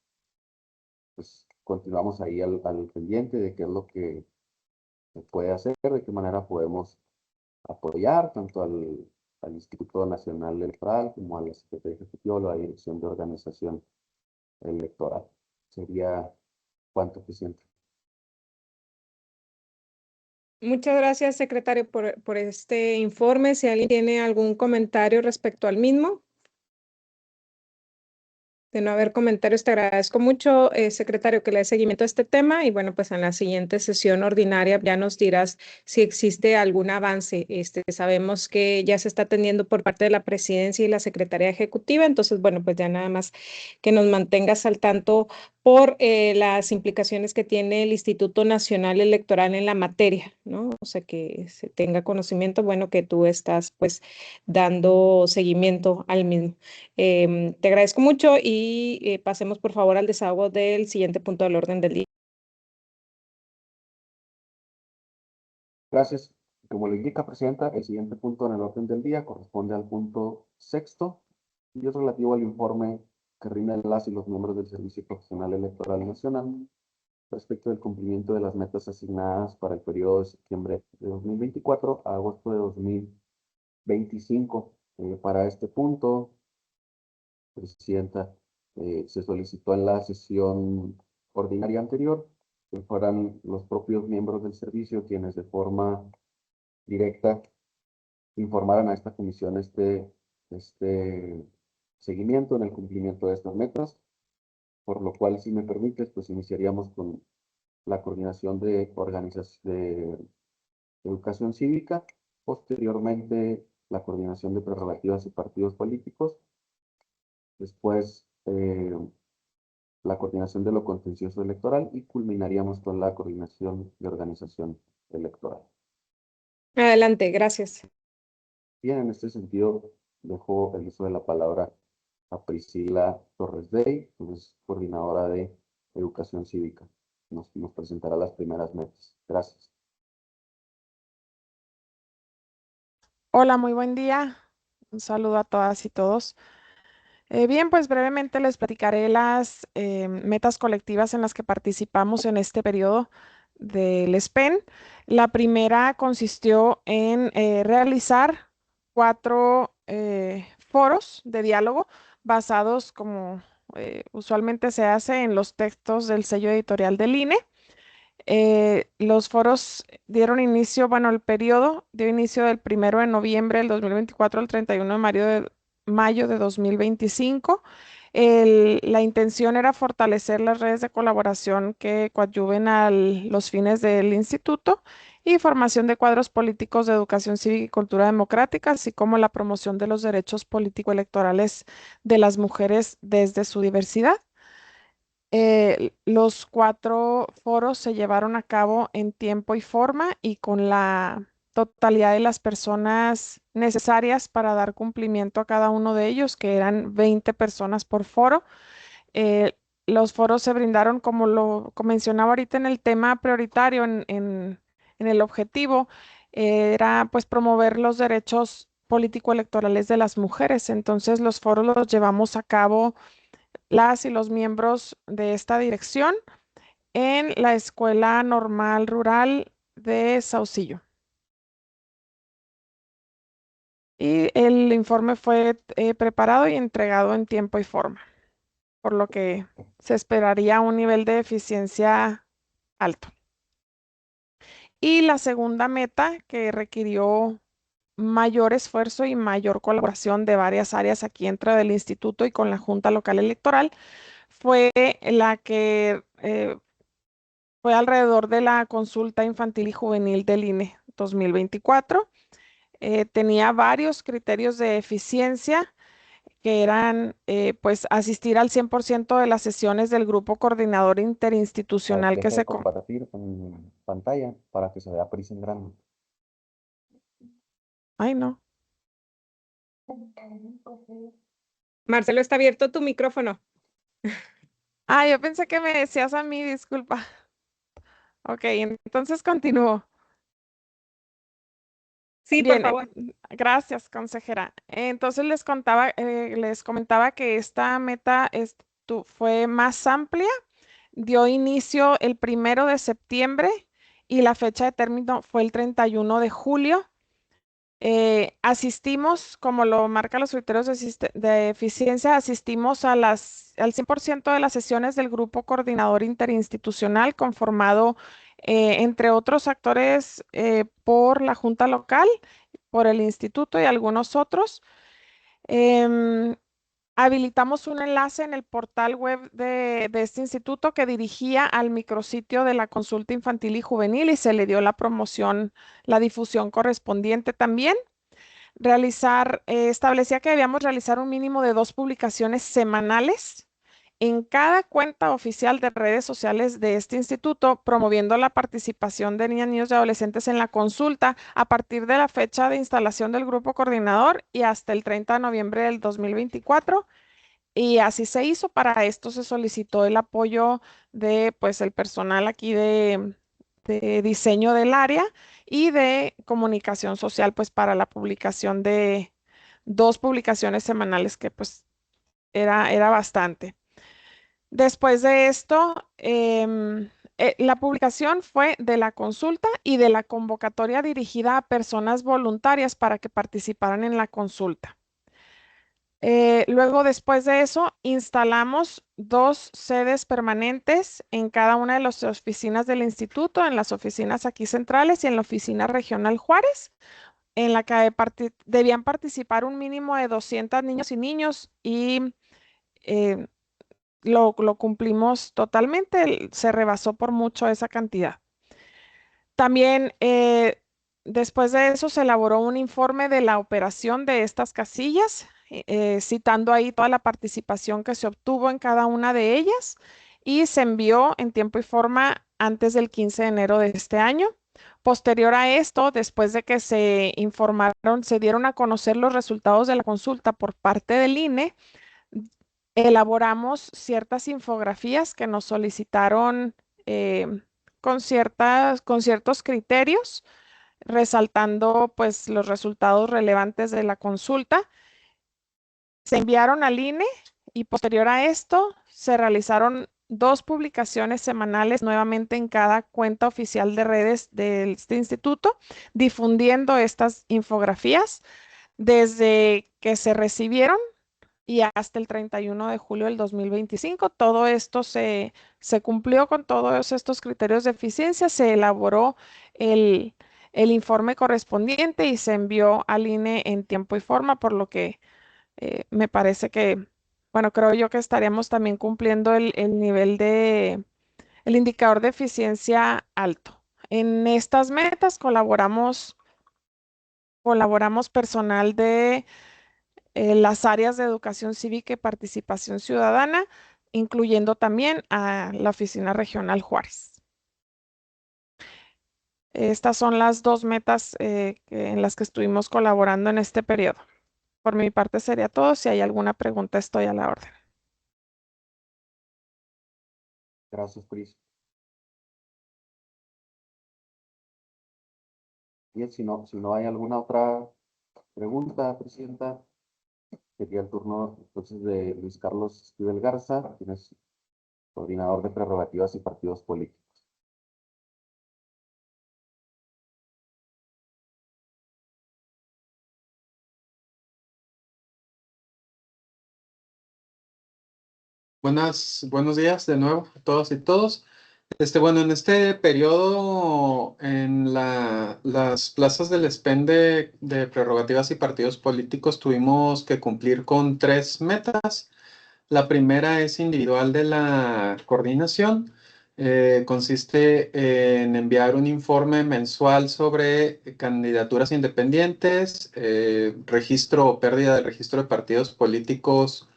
pues continuamos ahí al pendiente de qué es lo que se puede hacer, de qué manera podemos apoyar tanto al Instituto Nacional Electoral como a la Secretaría Ejecutiva o la Dirección de Organización Electoral. Sería cuanto, presidente. Muchas gracias, secretario, por este informe. Si alguien tiene algún comentario respecto al mismo. De no haber comentarios, te agradezco mucho, secretario, que le dé seguimiento a este tema y bueno, pues en la siguiente sesión ordinaria ya nos dirás si existe algún avance. Sabemos que ya se está atendiendo por parte de la presidencia y la secretaría ejecutiva, entonces bueno, pues ya nada más que nos mantengas al tanto por las implicaciones que tiene el Instituto Nacional Electoral en la materia, ¿no? O sea, que se tenga conocimiento, bueno, que tú estás pues dando seguimiento al mismo. Te agradezco mucho y pasemos por favor al desahogo del siguiente punto del orden del día. Gracias. Como lo indica, presidenta, el siguiente punto en el orden del día corresponde al punto sexto y es relativo al informe que rinden las y los miembros del Servicio Profesional Electoral Nacional respecto del cumplimiento de las metas asignadas para el periodo de septiembre de 2024 a agosto de 2025. Para este punto, presidenta, se solicitó en la sesión ordinaria anterior que fueran los propios miembros del servicio quienes de forma directa informaran a esta comisión este seguimiento en el cumplimiento de estas metas, por lo cual, si me permites, pues iniciaríamos con la coordinación de de educación cívica, posteriormente la coordinación de prerrogativas y partidos políticos, después la coordinación de lo contencioso electoral y culminaríamos con la coordinación de organización electoral. Adelante, gracias. Bien, en este sentido, dejo el uso de la palabra a Priscila Torres Dey, que es coordinadora de educación cívica. Nos presentará las primeras metas. Gracias. Hola, muy buen día. Un saludo a todas y todos. Bien, pues brevemente les platicaré las metas colectivas en las que participamos en este periodo del SPEN. La primera consistió en realizar 4 foros de diálogo basados, como usualmente se hace, en los textos del sello editorial del INE. Los foros dieron inicio, bueno, el periodo dio inicio del 1 de noviembre del 2024 al 31 de mayo de 2025. La intención era fortalecer las redes de colaboración que coadyuven a los fines del instituto y formación de cuadros políticos de educación cívica y cultura democrática, así como la promoción de los derechos político-electorales de las mujeres desde su diversidad. Los 4 foros se llevaron a cabo en tiempo y forma y con la totalidad de las personas necesarias para dar cumplimiento a cada uno de ellos, que eran 20 personas por foro. Los foros se brindaron, como lo mencionaba ahorita en el tema prioritario, en el objetivo, era pues promover los derechos político-electorales de las mujeres. Entonces los foros los llevamos a cabo las y los miembros de esta dirección en la Escuela Normal Rural de Saucillo. Y el informe fue preparado y entregado en tiempo y forma, por lo que se esperaría un nivel de eficiencia alto. Y la segunda meta, que requirió mayor esfuerzo y mayor colaboración de varias áreas aquí dentro del instituto y con la Junta Local Electoral, fue la que fue alrededor de la consulta infantil y juvenil del INE 2024. Tenía varios criterios de eficiencia que eran pues asistir al 100% de las sesiones del grupo coordinador interinstitucional que Deje de se... compartir en pantalla para que se vea prisa en grande. Ay, no. Marcelo, está abierto tu micrófono. Ah, yo pensé que me decías a mí, disculpa. Ok, entonces continúo. Sí, por Bien, favor. gracias, consejera. Entonces les comentaba que esta meta fue más amplia, dio inicio el 1 de septiembre y la fecha de término fue el 31 de julio. Asistimos, como lo marcan los criterios de eficiencia, asistimos al 100% de las sesiones del grupo coordinador interinstitucional conformado, entre otros actores, por la Junta Local, por el instituto y algunos otros. Em, Habilitamos un enlace en el portal web de este instituto que dirigía al micrositio de la consulta infantil y juvenil y se le dio la promoción, la difusión correspondiente también. Establecía que debíamos realizar un mínimo de 2 publicaciones semanales en cada cuenta oficial de redes sociales de este instituto, promoviendo la participación de niñas, niños y adolescentes en la consulta a partir de la fecha de instalación del grupo coordinador y hasta el 30 de noviembre del 2024. Y así se hizo. Para esto se solicitó el apoyo de, pues, el personal aquí de diseño del área y de comunicación social, pues, para la publicación de 2 publicaciones semanales, que pues era bastante. Después de esto, la publicación fue de la consulta y de la convocatoria dirigida a personas voluntarias para que participaran en la consulta. Luego, después de eso, instalamos 2 sedes permanentes en cada una de las oficinas del instituto, en las oficinas aquí centrales y en la oficina regional Juárez, en la que debían participar un mínimo de 200 niños y niños y eh, lo cumplimos totalmente, se rebasó por mucho esa cantidad. También, después de eso, se elaboró un informe de la operación de estas casillas, citando ahí toda la participación que se obtuvo en cada una de ellas y se envió en tiempo y forma antes del 15 de enero de este año. Posterior a esto, después de que se dieron a conocer los resultados de la consulta por parte del INE, elaboramos ciertas infografías que nos solicitaron, eh, con ciertos criterios, resaltando pues los resultados relevantes de la consulta. Se enviaron al INE y posterior a esto se realizaron 2 publicaciones semanales nuevamente en cada cuenta oficial de redes de este instituto, difundiendo estas infografías desde que se recibieron y hasta el 31 de julio del 2025. Todo esto se cumplió con todos estos criterios de eficiencia, se elaboró el, el informe correspondiente y se envió al INE en tiempo y forma, por lo que me parece que, bueno, creo yo que estaríamos también cumpliendo el nivel el indicador de eficiencia alto. En estas metas colaboramos personal de las áreas de educación cívica y participación ciudadana, incluyendo también a la Oficina Regional Juárez. Estas son las 2 metas en las que estuvimos colaborando en este periodo. Por mi parte sería todo. Si hay alguna pregunta, estoy a la orden. Gracias, Pris. Bien, si no hay alguna otra pregunta, Presidenta, sería el turno entonces de Luis Carlos Esquivel Garza, quien es coordinador de prerrogativas y partidos políticos. Buenos días de nuevo a todos y todos. Bueno, en este periodo, en las plazas del SPEN de prerrogativas y partidos políticos, tuvimos que cumplir con 3 metas. La primera es individual de la coordinación. Consiste en enviar un informe mensual sobre candidaturas independientes, registro o pérdida del registro de partidos políticos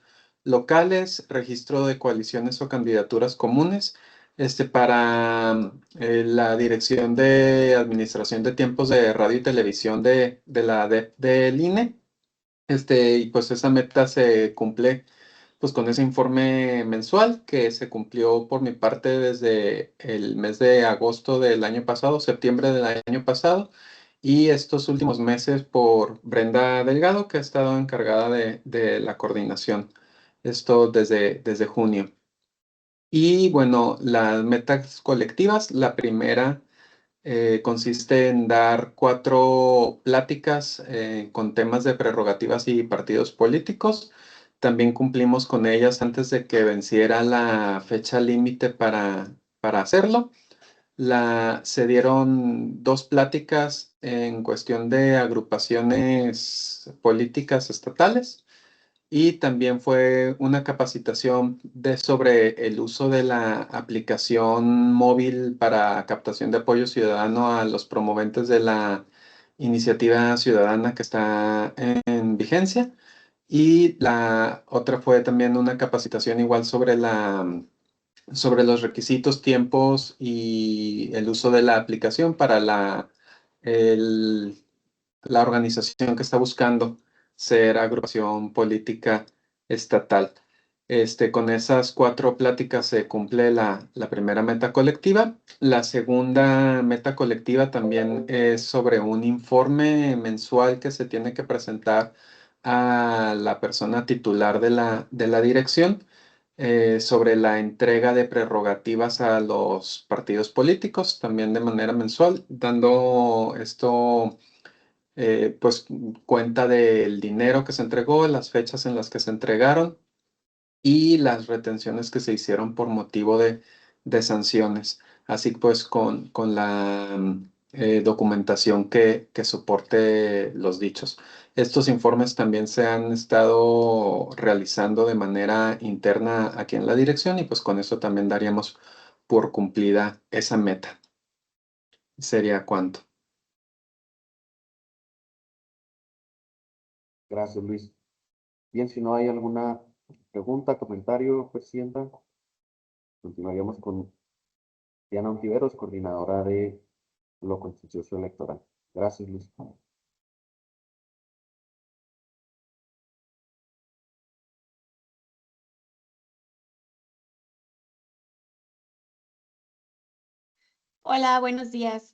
locales, registro de coaliciones o candidaturas comunes, para la Dirección de Administración de Tiempos de Radio y Televisión de la DEP del INE. Y pues esa meta se cumple pues con ese informe mensual que se cumplió por mi parte desde el mes de agosto del año pasado, septiembre del año pasado, y estos últimos meses por Brenda Delgado, que ha estado encargada de la coordinación, esto desde junio. Y bueno, las metas colectivas, la primera consiste en dar 4 pláticas con temas de prerrogativas y partidos políticos. También cumplimos con ellas antes de que venciera la fecha límite para hacerlo. Se dieron 2 pláticas en cuestión de agrupaciones políticas estatales. Y también fue una capacitación sobre el uso de la aplicación móvil para captación de apoyo ciudadano a los promoventes de la iniciativa ciudadana que está en vigencia. Y la otra fue también una capacitación igual sobre los requisitos, tiempos y el uso de la aplicación para la organización que está buscando ser agrupación política estatal. Con esas 4 pláticas se cumple la primera meta colectiva. La segunda meta colectiva también es sobre un informe mensual que se tiene que presentar a la persona titular de la dirección sobre la entrega de prerrogativas a los partidos políticos, también de manera mensual, dando pues cuenta del dinero que se entregó, las fechas en las que se entregaron y las retenciones que se hicieron por motivo de sanciones, así pues con la documentación que soporte los dichos. Estos informes también se han estado realizando de manera interna aquí en la dirección y pues con eso también daríamos por cumplida esa meta. ¿Sería cuánto? Gracias, Luis. Bien, si no hay alguna pregunta, comentario, presidenta, continuaríamos con Diana Ontiveros, coordinadora de lo contencioso electoral. Gracias, Luis. Hola, buenos días.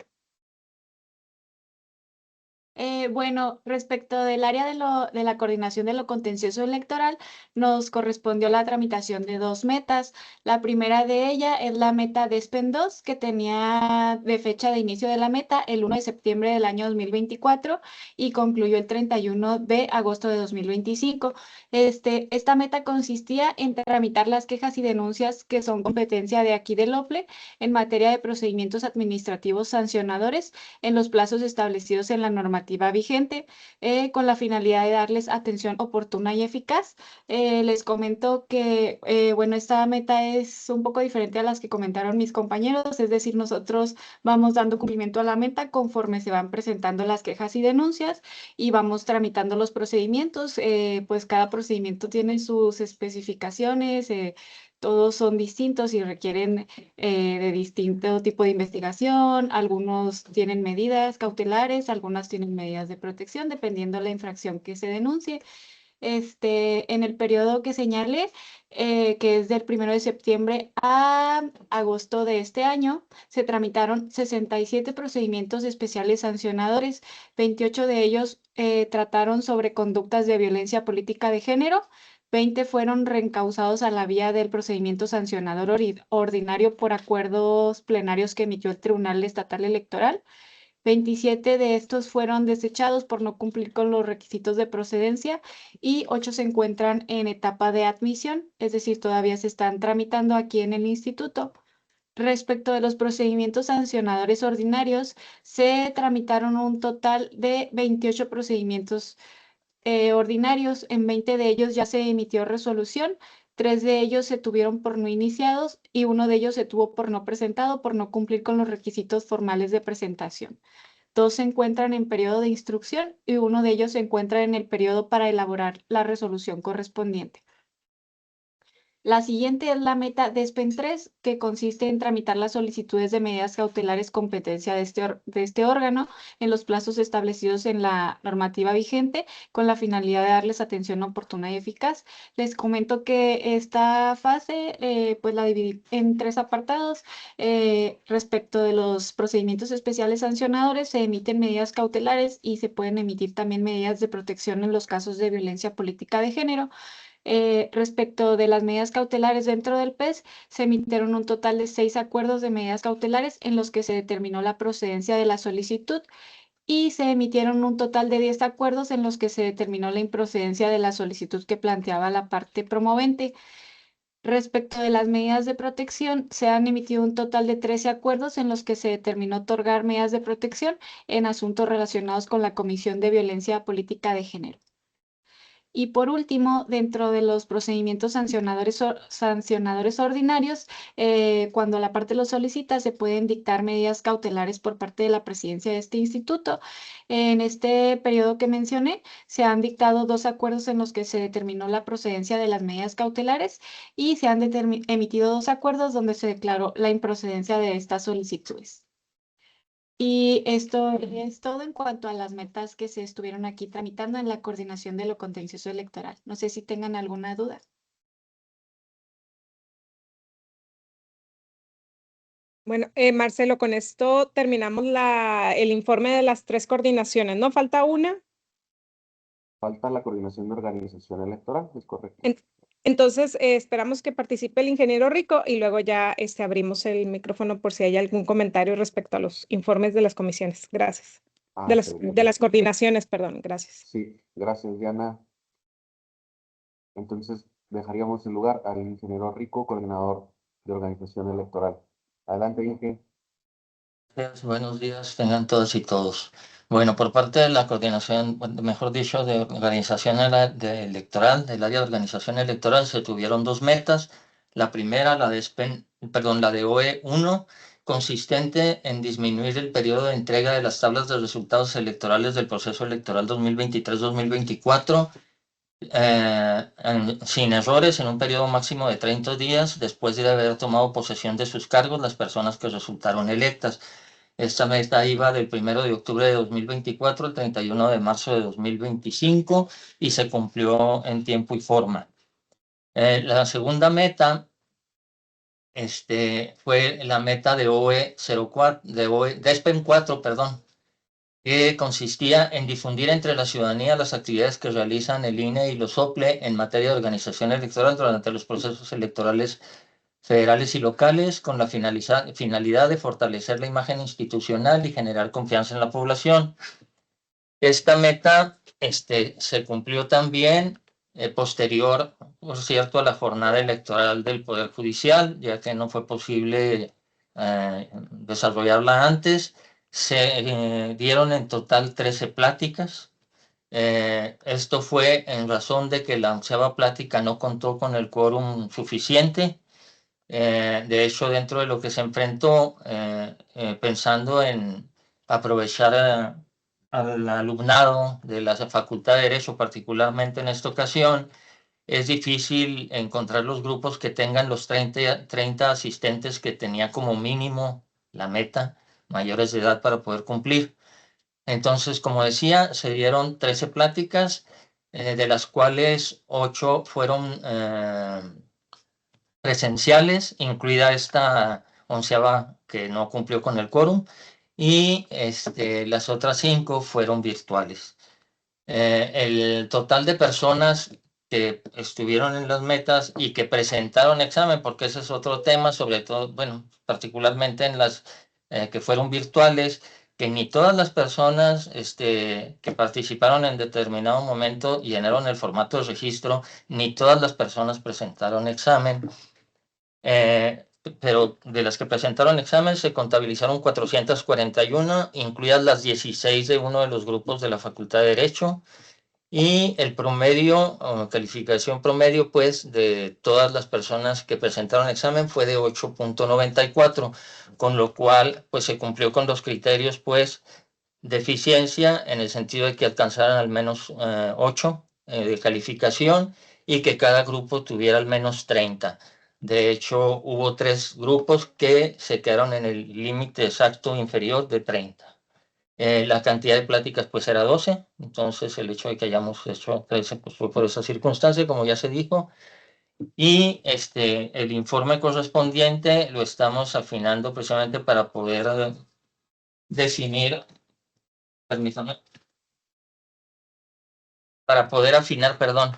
Bueno, respecto del área de la coordinación de lo contencioso electoral, nos correspondió la tramitación de 2 metas. La primera de ella es la meta de SPEN 2, que tenía de fecha de inicio de la meta el 1 de septiembre del año 2024 y concluyó el 31 de agosto de 2025. Esta meta consistía en tramitar las quejas y denuncias que son competencia de aquí del OPLE en materia de procedimientos administrativos sancionadores en los plazos establecidos en la normativa vigente, con la finalidad de darles atención oportuna y eficaz. Les comento que, bueno, esta meta es un poco diferente a las que comentaron mis compañeros, es decir, nosotros vamos dando cumplimiento a la meta conforme se van presentando las quejas y denuncias y vamos tramitando los procedimientos, pues cada procedimiento tiene sus especificaciones, todos son distintos y requieren de distinto tipo de investigación. Algunos tienen medidas cautelares, algunas tienen medidas de protección, dependiendo la infracción que se denuncie. En el periodo que señalé, que es del 1 de septiembre a agosto de este año, se tramitaron 67 procedimientos especiales sancionadores. 28 de ellos trataron sobre conductas de violencia política de género. 20 fueron reencausados a la vía del procedimiento sancionador ordinario por acuerdos plenarios que emitió el Tribunal Estatal Electoral. 27 de estos fueron desechados por no cumplir con los requisitos de procedencia y 8 se encuentran en etapa de admisión, es decir, todavía se están tramitando aquí en el instituto. Respecto de los procedimientos sancionadores ordinarios, se tramitaron un total de 28 procedimientos ordinarios. En 20 de ellos ya se emitió resolución, 3 de ellos se tuvieron por no iniciados y 1 de ellos se tuvo por no presentado por no cumplir con los requisitos formales de presentación. 2 se encuentran en periodo de instrucción y 1 de ellos se encuentra en el periodo para elaborar la resolución correspondiente. La siguiente es la meta DESPEN 3, que consiste en tramitar las solicitudes de medidas cautelares competencia de este órgano en los plazos establecidos en la normativa vigente con la finalidad de darles atención oportuna y eficaz. Les comento que esta fase pues la dividí en 3 apartados. Respecto de los procedimientos especiales sancionadores, se emiten medidas cautelares y se pueden emitir también medidas de protección en los casos de violencia política de género. Respecto de las medidas cautelares dentro del PES, se emitieron un total de 6 acuerdos de medidas cautelares en los que se determinó la procedencia de la solicitud y se emitieron un total de 10 acuerdos en los que se determinó la improcedencia de la solicitud que planteaba la parte promovente. Respecto de las medidas de protección, se han emitido un total de 13 acuerdos en los que se determinó otorgar medidas de protección en asuntos relacionados con la Comisión de Violencia Política de Género. Y por último, dentro de los procedimientos sancionadores ordinarios, cuando la parte lo solicita, se pueden dictar medidas cautelares por parte de la presidencia de este instituto. En este periodo que mencioné, se han dictado 2 acuerdos en los que se determinó la procedencia de las medidas cautelares y se han emitido 2 acuerdos donde se declaró la improcedencia de estas solicitudes. Y esto es todo en cuanto a las metas que se estuvieron aquí tramitando en la coordinación de lo contencioso electoral. No sé si tengan alguna duda. Bueno, Marcelo, con esto terminamos el informe de las 3 coordinaciones, ¿no? ¿Falta una? Falta la coordinación de organización electoral, es correcto. Entonces, esperamos que participe el ingeniero Rico y luego ya abrimos el micrófono por si hay algún comentario respecto a los informes de las comisiones. Gracias. De las coordinaciones, perdón. Gracias. Sí, gracias, Diana. Entonces, dejaríamos el lugar al ingeniero Rico, coordinador de organización electoral. Adelante, Inge. Gracias, buenos días, tengan todas y todos. Bueno, por parte de la coordinación, mejor dicho, de organización electoral, del área de organización electoral, se tuvieron 2 metas. La primera, la de OE 1, consistente en disminuir el periodo de entrega de las tablas de resultados electorales del proceso electoral 2023-2024 sin errores en un periodo máximo de 30 días después de haber tomado posesión de sus cargos las personas que resultaron electas. Esta meta iba del 1 de octubre de 2024 al 31 de marzo de 2025 y se cumplió en tiempo y forma. La segunda meta fue la meta de DESPEN 4, que consistía en difundir entre la ciudadanía las actividades que realizan el INE y los OPLE en materia de organización electoral durante los procesos electorales federales y locales, con la finalidad de fortalecer la imagen institucional y generar confianza en la población. Esta meta se cumplió también posterior, por cierto, a la jornada electoral del Poder Judicial, ya que no fue posible desarrollarla antes. Se dieron en total 13 pláticas. Esto fue en razón de que la 11ª plática no contó con el quórum suficiente. De hecho, dentro de lo que se enfrentó, pensando en aprovechar al alumnado de la Facultad de Derecho, particularmente en esta ocasión, es difícil encontrar los grupos que tengan los 30 asistentes que tenía como mínimo la meta, mayores de edad, para poder cumplir. Entonces, como decía, se dieron 13 pláticas, de las cuales 8 fueron presenciales, incluida esta 11ª que no cumplió con el quórum, y las otras 5 fueron virtuales. El total de personas que estuvieron en las metas y que presentaron examen, porque ese es otro tema, sobre todo, bueno, particularmente en las que fueron virtuales, que ni todas las personas que participaron en determinado momento llenaron el formato de registro, ni todas las personas presentaron examen. pero de las que presentaron examen se contabilizaron 441, incluidas las 16 de uno de los grupos de la Facultad de Derecho. Y el promedio, o calificación promedio, pues, de todas las personas que presentaron examen fue de 8.94, con lo cual, pues, se cumplió con los criterios, pues, de eficiencia, en el sentido de que alcanzaran al menos 8 de calificación y que cada grupo tuviera al menos 30. De hecho, hubo 3 grupos que se quedaron en el límite exacto inferior de 30. La cantidad de pláticas pues era 12, entonces el hecho de que hayamos hecho 13 pues fue por esa circunstancia, como ya se dijo, y el informe correspondiente lo estamos afinando precisamente para poder definir, permítame, para poder afinar, perdón,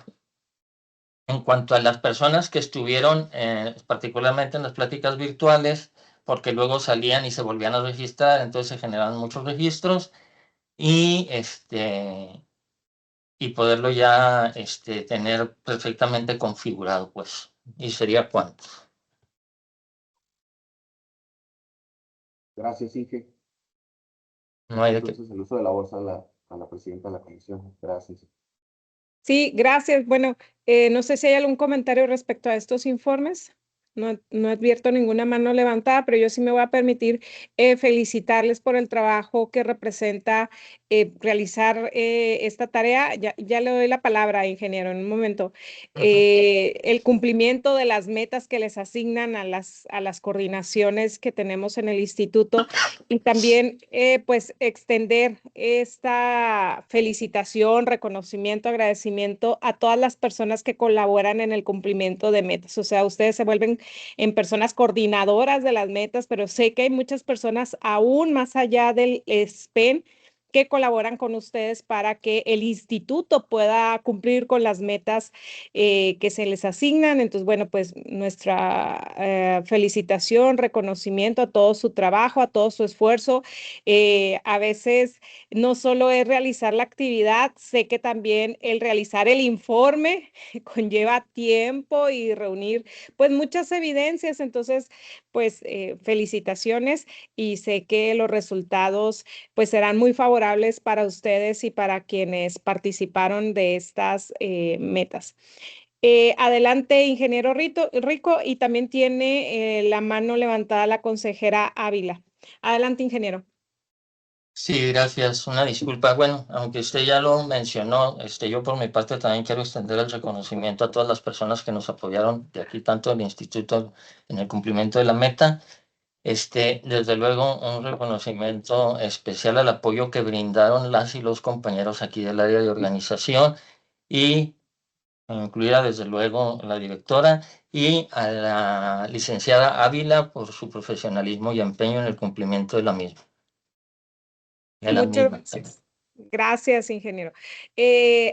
en cuanto a las personas que estuvieron particularmente en las pláticas virtuales, porque luego salían y se volvían a registrar, entonces se generaban muchos registros, y y poderlo ya tener perfectamente configurado, pues. ¿Y sería cuánto? Gracias, Inge. No hay de qué. Entonces, el uso de la voz a la presidenta de la comisión. Gracias. Sí, gracias. Bueno, no sé si hay algún comentario respecto a estos informes. No advierto ninguna mano levantada, pero yo sí me voy a permitir felicitarles por el trabajo que representa realizar esta tarea. Ya le doy la palabra, ingeniero, en un momento. El cumplimiento de las metas que les asignan a las coordinaciones que tenemos en el instituto y también pues extender esta felicitación, reconocimiento, agradecimiento a todas las personas que colaboran en el cumplimiento de metas. O sea, ustedes se vuelven en personas coordinadoras de las metas, pero sé que hay muchas personas aún más allá del SPEN que colaboran con ustedes para que el instituto pueda cumplir con las metas que se les asignan. Entonces, bueno, pues nuestra felicitación, reconocimiento a todo su trabajo, a todo su esfuerzo. A veces no solo es realizar la actividad, sé que también el realizar el informe conlleva tiempo y reunir pues muchas evidencias. Entonces, pues felicitaciones y sé que los resultados pues serán muy favorables para ustedes y para quienes participaron de estas metas. Adelante, ingeniero Rico, y también tiene la mano levantada la consejera Ávila. Adelante, ingeniero. Sí, gracias. Una disculpa. Bueno, aunque usted ya lo mencionó, yo por mi parte también quiero extender el reconocimiento a todas las personas que nos apoyaron de aquí, tanto del instituto en el cumplimiento de la meta. Desde luego, un reconocimiento especial al apoyo que brindaron las y los compañeros aquí del área de organización y incluida desde luego la directora y a la licenciada Ávila por su profesionalismo y empeño en el cumplimiento de la misma. Muchas gracias. Gracias, ingeniero.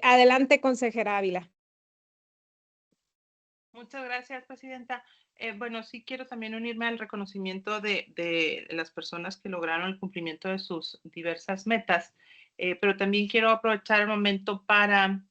Adelante, consejera Ávila. Muchas gracias, presidenta. Bueno, sí quiero también unirme al reconocimiento de las personas que lograron el cumplimiento de sus diversas metas, pero también quiero aprovechar el momento para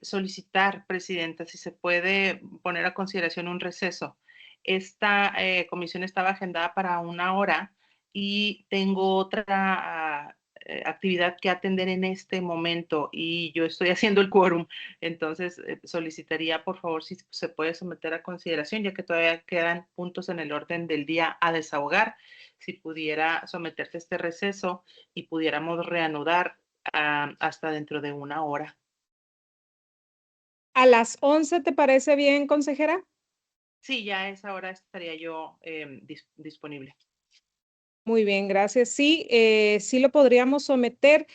solicitar, presidenta, si se puede poner a consideración un receso. Esta comisión estaba agendada para 1 hora y tengo otra actividad que atender en este momento y yo estoy haciendo el quórum. Entonces, solicitaría, por favor, si se puede someter a consideración, ya que todavía quedan puntos en el orden del día a desahogar, si pudiera someterse a este receso y pudiéramos reanudar hasta dentro de 1 hora. ¿A las 11 te parece bien, consejera? Sí, ya a esa hora estaría yo disponible. Muy bien, gracias. Sí, sí lo podríamos someter.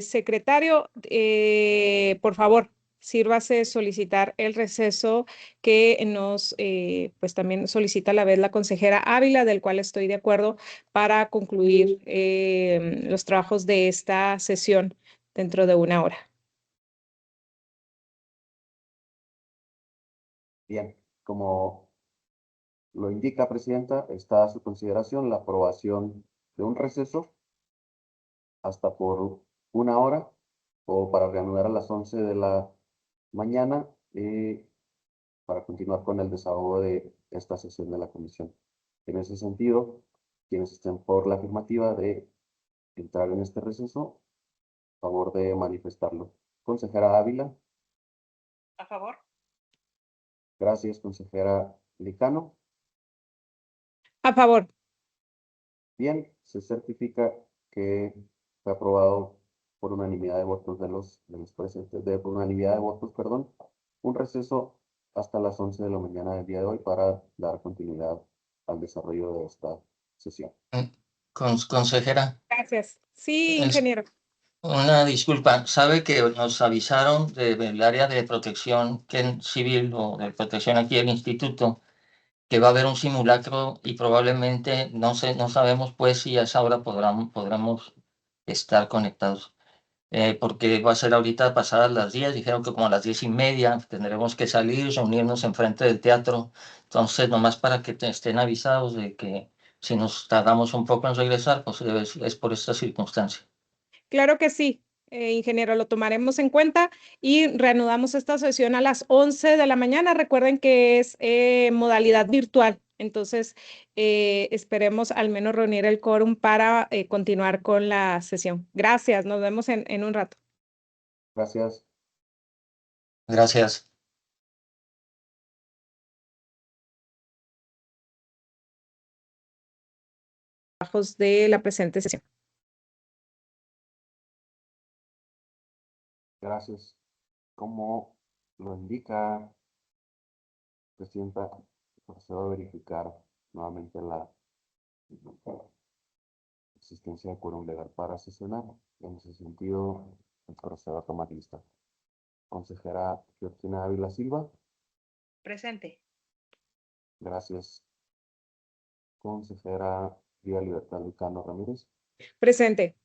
Secretario, por favor, sírvase solicitar el receso que nos, pues también solicita a la vez la consejera Ávila, del cual estoy de acuerdo para concluir los trabajos de esta sesión dentro de 1 hora. Bien, como lo indica, presidenta, está a su consideración la aprobación de un receso hasta por 1 hora o para reanudar a las 11 de la mañana. para continuar con el desahogo de esta sesión de la comisión. En ese sentido, quienes estén por la afirmativa de entrar en este receso, a favor de manifestarlo. Consejera Ávila. A favor. Gracias, consejera Licano. A favor. Bien, se certifica que fue aprobado por unanimidad de votos de los presentes, por unanimidad de votos, perdón, un receso hasta las 11 de la mañana del día de hoy para dar continuidad al desarrollo de esta sesión. Consejera, Gracias. Sí, Es- ingeniero. una disculpa. ¿Sabe que nos avisaron del área de protección civil o de protección aquí del instituto que va a haber un simulacro y probablemente no sabemos pues si a esa hora podremos estar conectados? Porque va a ser ahorita pasadas las 10, dijeron que como a las 10:30 tendremos que salir, reunirnos enfrente del teatro. Entonces, nomás para que estén avisados de que si nos tardamos un poco en regresar, pues es por esta circunstancia. Claro que sí, ingeniero, lo tomaremos en cuenta y reanudamos esta sesión a las 11 de la mañana. Recuerden que es modalidad virtual, entonces esperemos al menos reunir el quórum para continuar con la sesión. Gracias, nos vemos en un rato. Gracias. Gracias. Trabajos de la presente sesión. Gracias. Como lo indica Presidenta, procedo a verificar nuevamente la existencia de quórum legal para sesionar. En ese sentido, procedo a tomar lista. Consejera Georgina Ávila Silva. Presente. Gracias. Consejera Vía Libertad Lucano Ramírez. Presente.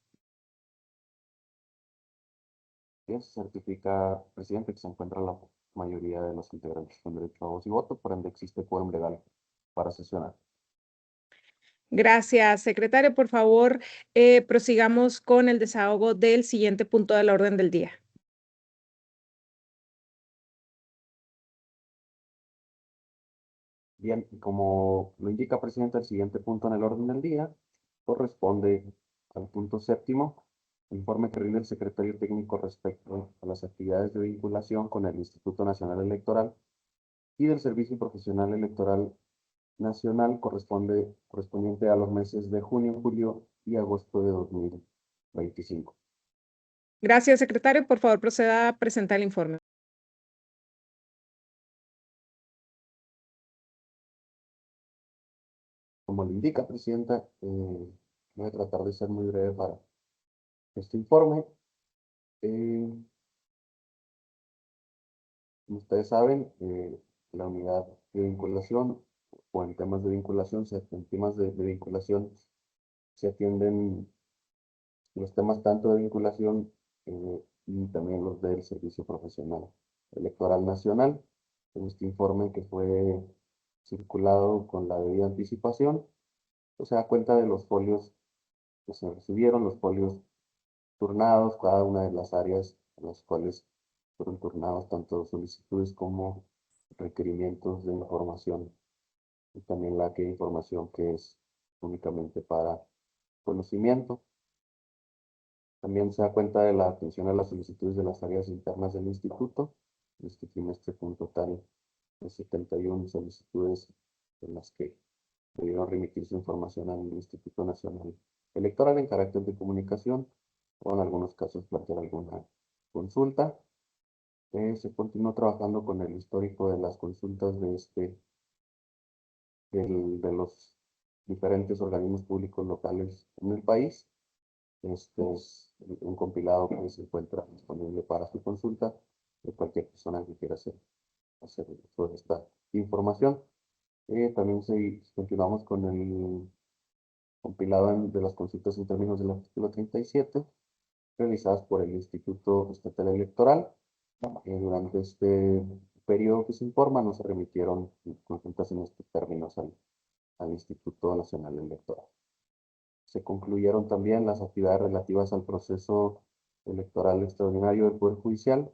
Bien, se certifica, presidente, que se encuentra la mayoría de los integrantes con derecho a voz y voto, por ende existe quórum legal para sesionar. Gracias, secretario. Por favor, prosigamos con el desahogo del siguiente punto de la orden del día. Bien, como lo indica, presidente, el siguiente punto en el orden del día corresponde al punto séptimo, informe que rinde el secretario técnico respecto a las actividades de vinculación con el Instituto Nacional Electoral y del Servicio Profesional Electoral Nacional correspondiente a los meses de junio, julio y agosto de 2025. Gracias, secretario. Por favor, proceda a presentar el informe. Como lo indica, presidenta, voy a tratar de ser muy breve para este informe. Como ustedes saben, la unidad de vinculación o en temas de vinculación, en temas de vinculación se atienden los temas tanto de vinculación y también los del Servicio Profesional Electoral Nacional. En este informe que fue circulado con la debida anticipación, se da cuenta de los folios que se recibieron, los folios turnados, cada una de las áreas en las cuales fueron turnados tanto solicitudes como requerimientos de información y también la información que es únicamente para conocimiento. También se da cuenta de la atención a las solicitudes de las áreas internas del instituto. Este trimestre fue un total de 71 solicitudes en las que debieron remitir su información al Instituto Nacional Electoral en carácter de comunicación o en algunos casos plantear alguna consulta. Se continuó trabajando con el histórico de las consultas de los diferentes organismos públicos locales en el país. Este es un compilado que se encuentra disponible para su consulta de cualquier persona que quiera hacer uso de esta información. También continuamos con el compilado de las consultas en términos del artículo 37, realizadas por el Instituto Estatal Electoral. Durante este periodo que se informa, no se remitieron consultas en estos términos al Instituto Nacional Electoral. Se concluyeron también las actividades relativas al proceso electoral extraordinario del Poder Judicial,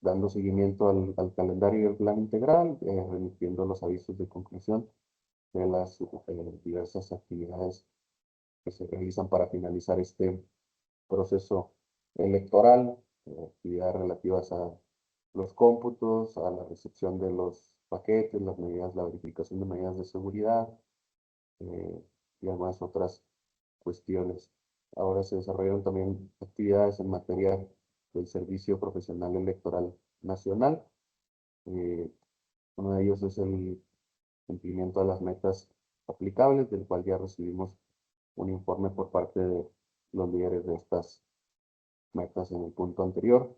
dando seguimiento al calendario y al plan integral, remitiendo los avisos de conclusión de las diversas actividades que se realizan para finalizar este proceso electoral, actividades relativas a los cómputos, a la recepción de los paquetes, las medidas, la verificación de medidas de seguridad y algunas otras cuestiones. Ahora se desarrollaron también actividades en materia del Servicio Profesional Electoral Nacional. Uno de ellos es el cumplimiento de las metas aplicables, del cual ya recibimos un informe por parte de los líderes de estas metas en el punto anterior.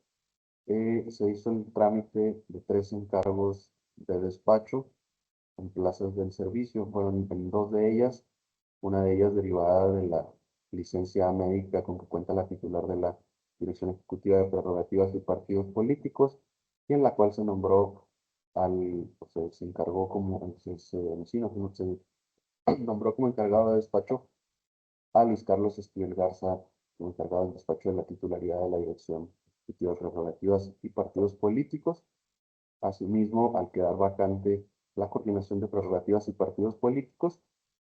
Se hizo el trámite de 3 encargos de despacho en plazas del servicio. Fueron en 2 de ellas, una de ellas derivada de la licencia médica con que cuenta la titular de la Dirección Ejecutiva de Prerrogativas y Partidos Políticos, y en la cual se nombró se encargó como, se nombró como encargado de despacho a Luis Carlos Esquivel Garza, como encargado del despacho de la titularidad de la Dirección Ejecutiva de Prerrogativas y Partidos Políticos. Asimismo, al quedar vacante la coordinación de prerrogativas y partidos políticos,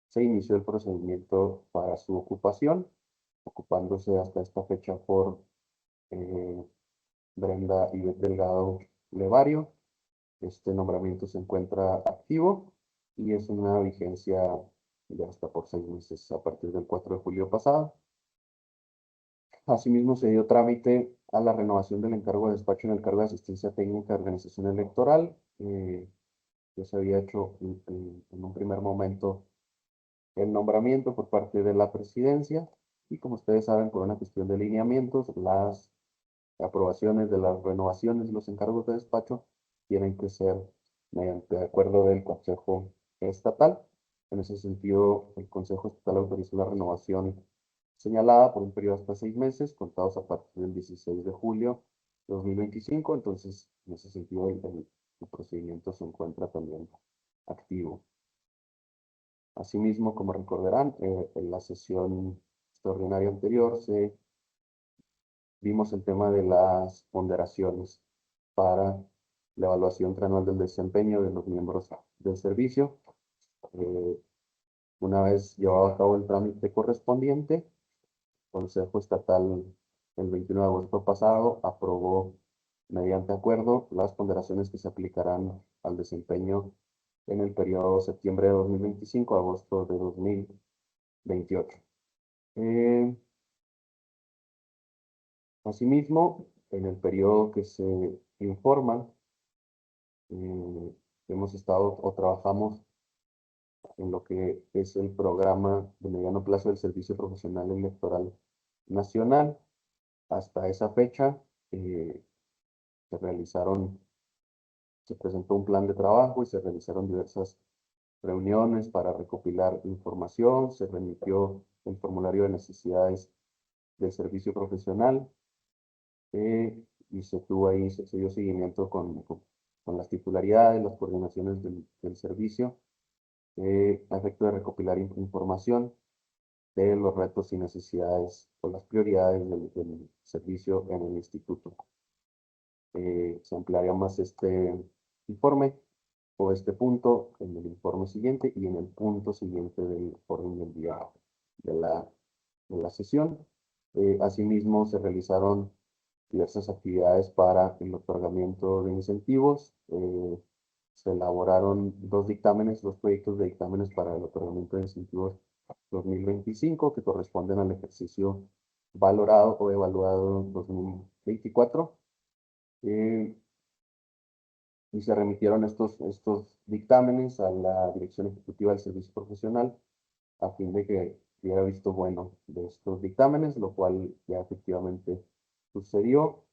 se inició el procedimiento para su ocupación, ocupándose hasta esta fecha por Brenda Ivette Delgado Levario. Este nombramiento se encuentra activo y es una vigencia de hasta por 6 meses a partir del 4 de julio pasado. Asimismo, se dio trámite a la renovación del encargo de despacho en el cargo de asistencia técnica de organización electoral. Ya se había hecho en un primer momento el nombramiento por parte de la presidencia y, como ustedes saben, por una cuestión de lineamientos, las aprobaciones de las renovaciones de los encargos de despacho tienen que ser mediante acuerdo del Consejo Estatal. En ese sentido, el Consejo Estatal autorizó la renovación señalada por un periodo hasta 6 meses, contados a partir del 16 de julio de 2025. Entonces, en ese sentido, el procedimiento se encuentra también activo. Asimismo, como recordarán, en la sesión extraordinaria anterior vimos el tema de las ponderaciones para la evaluación trianual del desempeño de los miembros del servicio. Una vez llevado a cabo el trámite correspondiente, el Consejo Estatal el 21 de agosto pasado aprobó mediante acuerdo las ponderaciones que se aplicarán al desempeño en el periodo septiembre de 2025 a agosto de 2028. Asimismo, en el periodo que se informa, hemos estado o trabajamos en lo que es el programa de mediano plazo del Servicio Profesional Electoral Nacional. Hasta esa fecha se presentó un plan de trabajo y se realizaron diversas reuniones para recopilar información, se remitió el formulario de necesidades del servicio profesional y se dio seguimiento con las titularidades, las coordinaciones del servicio, a efecto de recopilar información de los retos y necesidades o las prioridades del servicio en el instituto. Se ampliaría más este informe o este punto en el informe siguiente y en el punto siguiente del orden del día de la sesión. Asimismo, se realizaron diversas actividades para el otorgamiento de incentivos. Se elaboraron 2 dictámenes, 2 proyectos de dictámenes para el otorgamiento de incentivos 2025, que corresponden al ejercicio valorado o evaluado 2024. Y se remitieron estos dictámenes a la Dirección Ejecutiva del Servicio Profesional a fin de que diera visto bueno de estos dictámenes, lo cual ya efectivamente sucedió.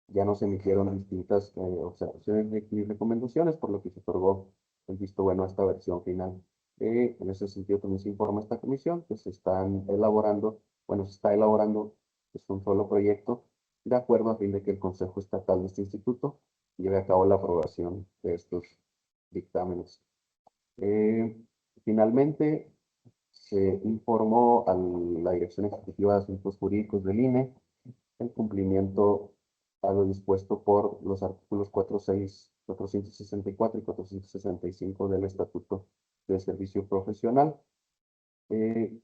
Ya nos emitieron distintas observaciones y recomendaciones, por lo que se otorgó el visto bueno a esta versión final. En ese sentido también se informa a esta comisión que se está elaborando es un solo proyecto de acuerdo a fin de que el Consejo Estatal de este instituto lleve a cabo la aprobación de estos dictámenes. Finalmente, se informó a la Dirección Ejecutiva de Asuntos Jurídicos del INE el cumplimiento a lo dispuesto por los artículos 464 y 465 del Estatuto de Servicio Profesional, el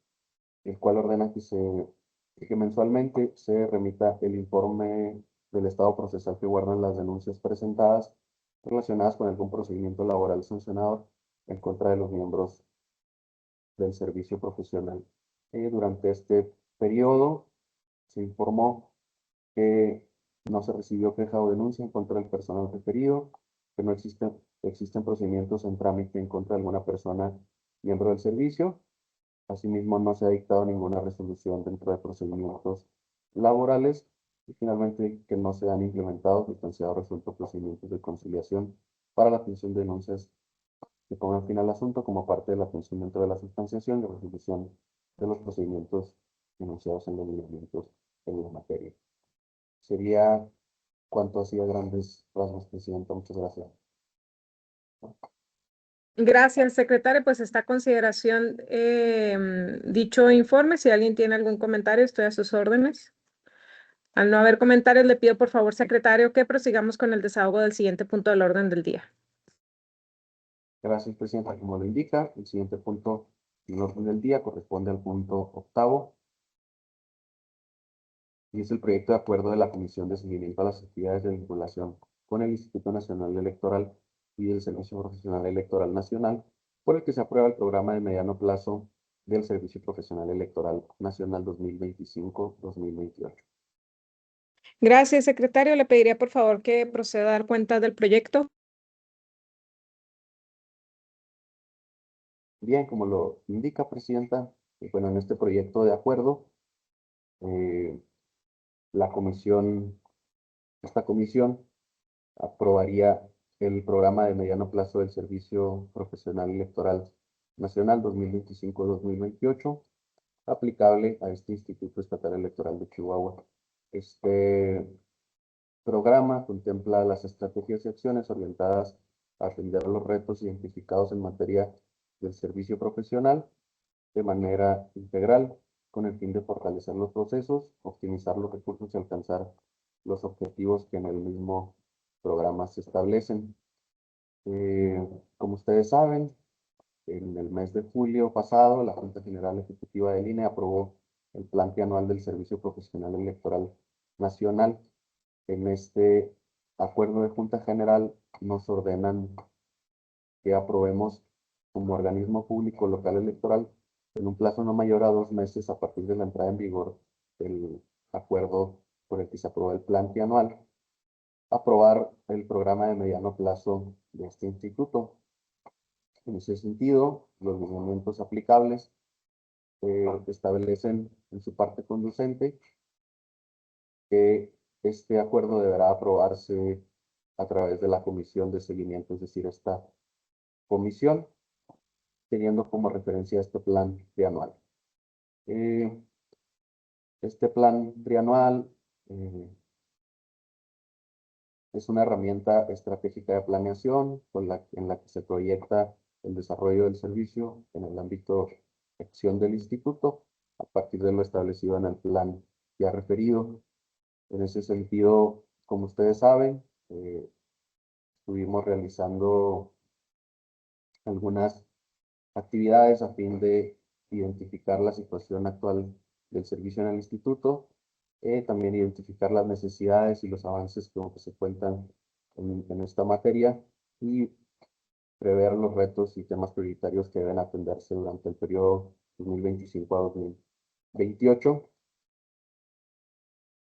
cual ordena que mensualmente se remita el informe del estado procesal que guardan las denuncias presentadas relacionadas con algún procedimiento laboral sancionador en contra de los miembros del servicio profesional. Durante este periodo se informó que no se recibió queja o denuncia en contra del personal referido, que no existen procedimientos en trámite en contra de alguna persona miembro del servicio. Asimismo, no se ha dictado ninguna resolución dentro de procedimientos laborales y finalmente que no se han implementado sustanciados resueltos procedimientos de conciliación para la atención de denuncias que pongan fin al asunto como parte de la atención dentro de la sustanciación y resolución de los procedimientos enunciados en los lineamientos en la materia. Sería cuanto así a grandes rasgos, Presidenta. Muchas gracias. Gracias, secretario. Pues está a consideración dicho informe. Si alguien tiene algún comentario, estoy a sus órdenes. Al no haber comentarios, le pido por favor, secretario, que prosigamos con el desahogo del siguiente punto del orden del día. Gracias, Presidenta. Como lo indica, el siguiente punto del orden del día corresponde al punto octavo, y es el proyecto de acuerdo de la Comisión de Seguimiento a las Actividades de Vinculación con el Instituto Nacional Electoral y el Servicio Profesional Electoral Nacional, por el que se aprueba el programa de mediano plazo del Servicio Profesional Electoral Nacional 2025-2028. Gracias, secretario. Le pediría por favor que proceda a dar cuenta del proyecto. Bien, como lo indica, Presidenta, bueno, en este proyecto de acuerdo, esta comisión aprobaría el programa de mediano plazo del Servicio Profesional Electoral Nacional 2025-2028, aplicable a este Instituto Estatal Electoral de Chihuahua. Este programa contempla las estrategias y acciones orientadas a atender los retos identificados en materia del servicio profesional de manera integral, con el fin de fortalecer los procesos, optimizar los recursos y alcanzar los objetivos que en el mismo programa se establecen. Como ustedes saben, en el mes de julio pasado, la Junta General Ejecutiva del INE aprobó el Plan Anual del Servicio Profesional Electoral Nacional. En este acuerdo de Junta General nos ordenan que aprobemos como organismo público local electoral en un plazo no mayor a 2 meses a partir de la entrada en vigor del acuerdo por el que se aprobó el plan anual, aprobar el programa de mediano plazo de este instituto. En ese sentido, los lineamientos aplicables establecen en su parte conducente que este acuerdo deberá aprobarse a través de la comisión de seguimiento, es decir, esta comisión, teniendo como referencia este plan trianual. Este plan trianual es una herramienta estratégica de planeación en la que se proyecta el desarrollo del servicio en el ámbito de acción del instituto a partir de lo establecido en el plan ya referido. En ese sentido, como ustedes saben, estuvimos realizando algunas actividades a fin de identificar la situación actual del servicio en el instituto, también identificar las necesidades y los avances que se cuentan en esta materia y prever los retos y temas prioritarios que deben atenderse durante el periodo 2025 a 2028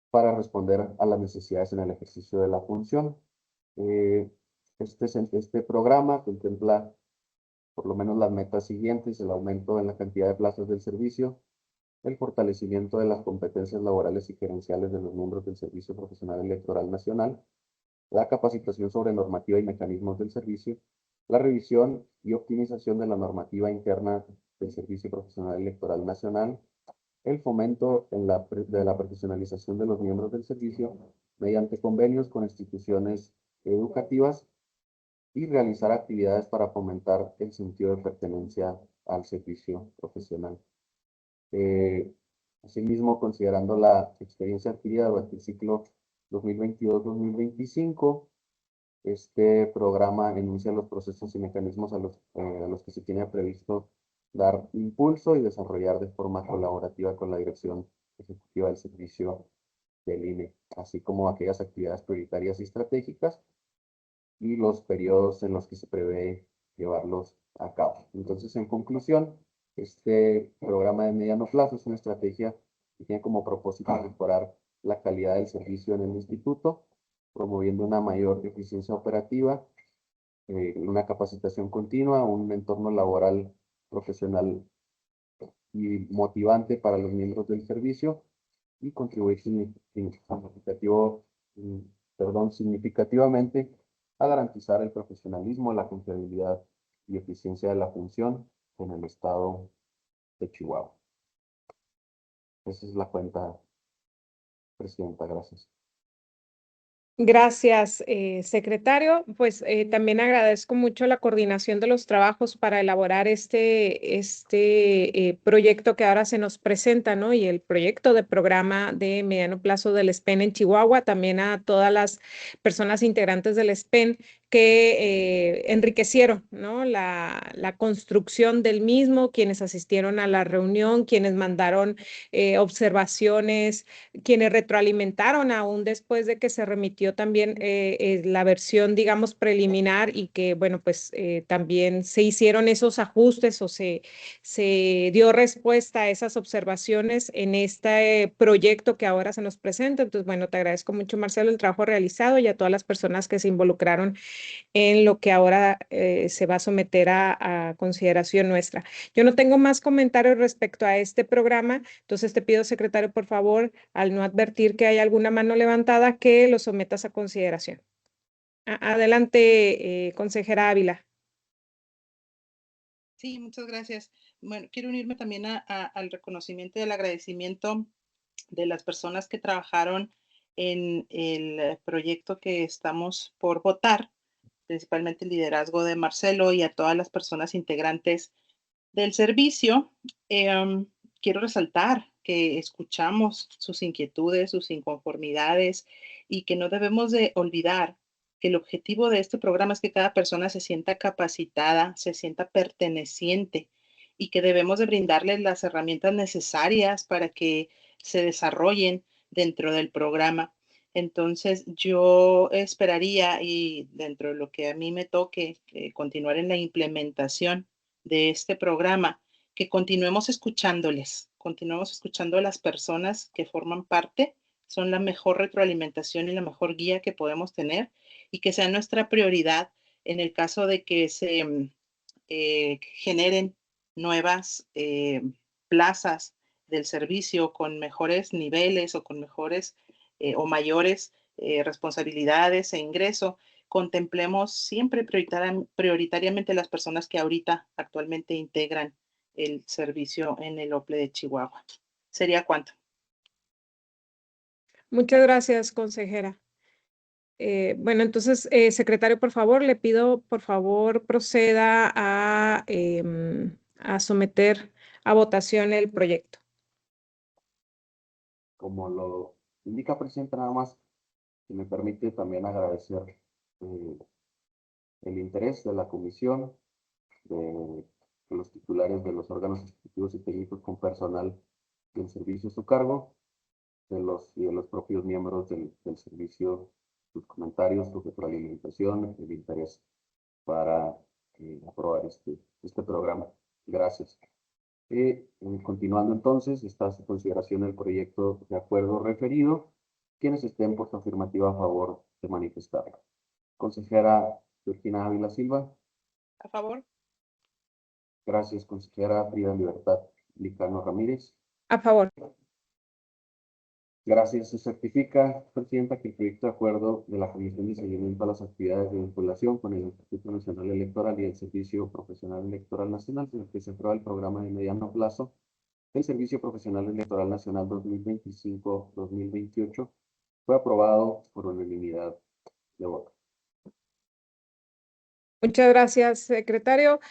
para responder a las necesidades en el ejercicio de la función. Este programa contempla por lo menos las metas siguientes: el aumento en la cantidad de plazas del servicio, el fortalecimiento de las competencias laborales y gerenciales de los miembros del Servicio Profesional Electoral Nacional, la capacitación sobre normativa y mecanismos del servicio, la revisión y optimización de la normativa interna del Servicio Profesional Electoral Nacional, el fomento de la profesionalización de los miembros del servicio mediante convenios con instituciones educativas y realizar actividades para fomentar el sentido de pertenencia al servicio profesional. Asimismo, considerando la experiencia adquirida durante el ciclo 2022-2025, este programa enuncia los procesos y mecanismos a los que se tiene previsto dar impulso y desarrollar de forma colaborativa con la Dirección Ejecutiva del Servicio del INE, así como aquellas actividades prioritarias y estratégicas y los periodos en los que se prevé llevarlos a cabo. Entonces, en conclusión, este programa de mediano plazo es una estrategia que tiene como propósito mejorar la calidad del servicio en el instituto, promoviendo una mayor eficiencia operativa, una capacitación continua, un entorno laboral profesional y motivante para los miembros del servicio y contribuir significativamente a garantizar el profesionalismo, la confiabilidad y eficiencia de la función en el estado de Chihuahua. Esa es la cuenta, Presidenta. Gracias. Gracias, secretario. Pues también agradezco mucho la coordinación de los trabajos para elaborar este proyecto que ahora se nos presenta, ¿no? Y el proyecto de programa de mediano plazo del SPEN en Chihuahua, también a todas las personas integrantes del SPEN que enriquecieron, ¿no? La construcción del mismo, quienes asistieron a la reunión, quienes mandaron observaciones, quienes retroalimentaron aún después de que se remitió también la versión, digamos, preliminar y que, bueno, pues también se hicieron esos ajustes o se dio respuesta a esas observaciones en este proyecto que ahora se nos presenta. Entonces, bueno, te agradezco mucho, Marcelo, el trabajo realizado y a todas las personas que se involucraron en lo que ahora se va a someter a consideración nuestra. Yo no tengo más comentarios respecto a este programa, entonces te pido, secretario, por favor, al no advertir que hay alguna mano levantada, que lo sometas a consideración. Adelante, consejera Ávila. Sí, muchas gracias. Bueno, quiero unirme también al reconocimiento y al agradecimiento de las personas que trabajaron en el proyecto que estamos por votar, principalmente el liderazgo de Marcelo y a todas las personas integrantes del servicio. Quiero resaltar que escuchamos sus inquietudes, sus inconformidades y que no debemos de olvidar que el objetivo de este programa es que cada persona se sienta capacitada, se sienta perteneciente y que debemos de brindarles las herramientas necesarias para que se desarrollen dentro del programa. Entonces, yo esperaría, y dentro de lo que a mí me toque, continuar en la implementación de este programa, que continuemos escuchando a las personas que forman parte, son la mejor retroalimentación y la mejor guía que podemos tener, y que sea nuestra prioridad en el caso de que se generen nuevas plazas del servicio con mejores niveles o con mejores o mayores responsabilidades e ingreso. Contemplemos siempre prioritariamente las personas que ahorita actualmente integran el servicio en el OPLE de Chihuahua. ¿Sería cuánto? Muchas gracias, consejera. Bueno, entonces, secretario, por favor, le pido, por favor, proceda a someter a votación el proyecto. Como lo indica, Presidenta, nada más, si me permite también agradecer el interés de la comisión, de los titulares de los órganos ejecutivos y técnicos con personal del servicio a su cargo, de los propios miembros del servicio, sus comentarios, su retroalimentación, el interés para aprobar este programa. Gracias. Continuando entonces, está a su consideración el proyecto de acuerdo referido. Quienes estén por su afirmativa a favor de manifestarlo. Consejera Georgina Ávila Silva. A favor. Gracias, consejera Frida Libertad Licano Ramírez. A favor. Gracias. Se certifica, Presidenta, que el proyecto de acuerdo de la Comisión de Seguimiento a las Actividades de Vinculación con el Instituto Nacional Electoral y el Servicio Profesional Electoral Nacional, en el que se aprueba el programa de mediano plazo del Servicio Profesional Electoral Nacional 2025-2028, fue aprobado por unanimidad de votos. Muchas gracias, secretario.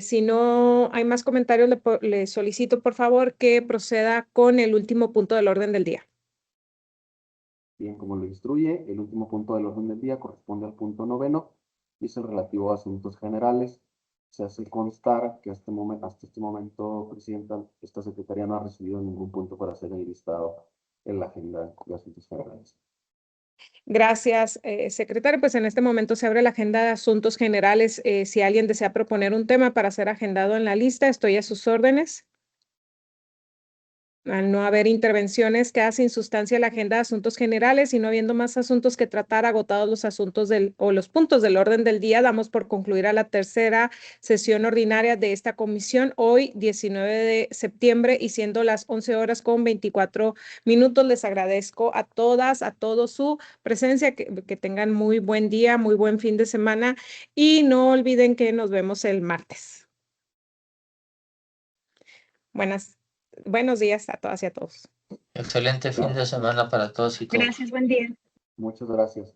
Si no hay más comentarios, le solicito, por favor, que proceda con el último punto del orden del día. Bien, como lo instruye, el último punto del orden del día corresponde al punto 9º y es el relativo a asuntos generales. Se hace constar que hasta este momento, Presidenta, esta Secretaría no ha recibido ningún punto para ser enlistado en la agenda de asuntos generales. Gracias, secretario. Pues en este momento se abre la agenda de asuntos generales. Si alguien desea proponer un tema para ser agendado en la lista, estoy a sus órdenes. Al no haber intervenciones, queda sin sustancia la agenda de asuntos generales y no habiendo más asuntos que tratar, agotados los asuntos los puntos del orden del día, damos por concluida la tercera sesión ordinaria de esta comisión hoy, 19 de septiembre, y siendo las 11:24 les agradezco a todas, a todos su presencia, que tengan muy buen día, muy buen fin de semana y no olviden que nos vemos el martes. Buenos días a todas y a todos. Excelente fin de semana para todos y todas. Gracias, buen día. Muchas gracias.